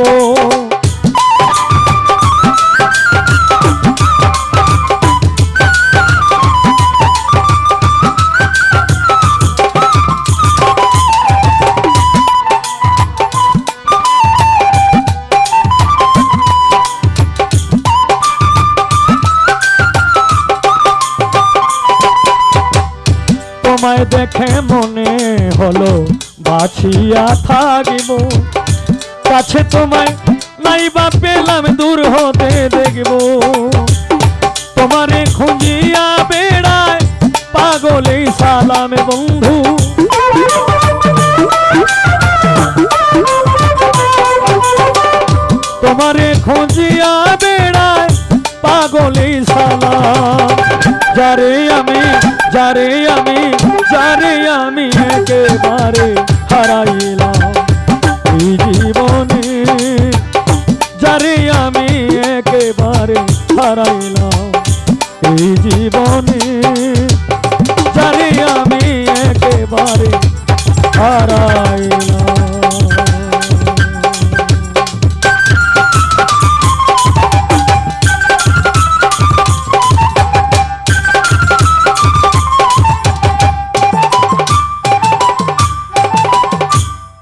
তোমায় দেখে মনে হলো বাছিয়া থাকিব, কাছে তোমায় নাই বা পেলাম দূর হতে দেখব, তোমারে খুঁজিয়া বেড়ায় পাগলে সালাম বন্ধু, তোমারে খুঁজিয়া বেড়ায় পাগলে সালাম, যারে আমি যারে আমি যারে আমি একেবারে হারাইলাম এই জীবনে, যারে আমি একেবারে হারাইলাম এই জীবনে, যারে আমি একেবারে হারাইলাম।